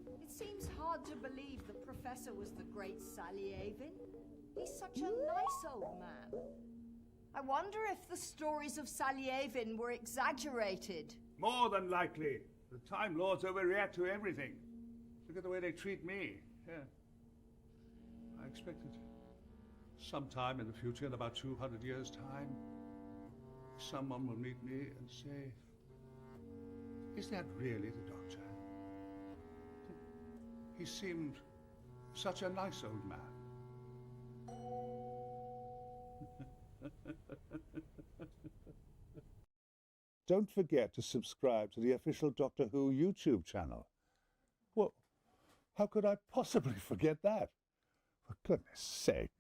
It seems hard to believe the Professor was the great Saliavin. He's such a nice old man. I wonder if the stories of Saliavin were exaggerated. More than likely. The Time Lords overreact to everything. Look at the way they treat me. Yeah. I expected sometime in the future, in about 200 years' time, someone will meet me and say, "Is that really the Doctor? He seemed such a nice old man." Don't forget to subscribe to the official Doctor Who YouTube channel. Well, how could I possibly forget that? For goodness sake.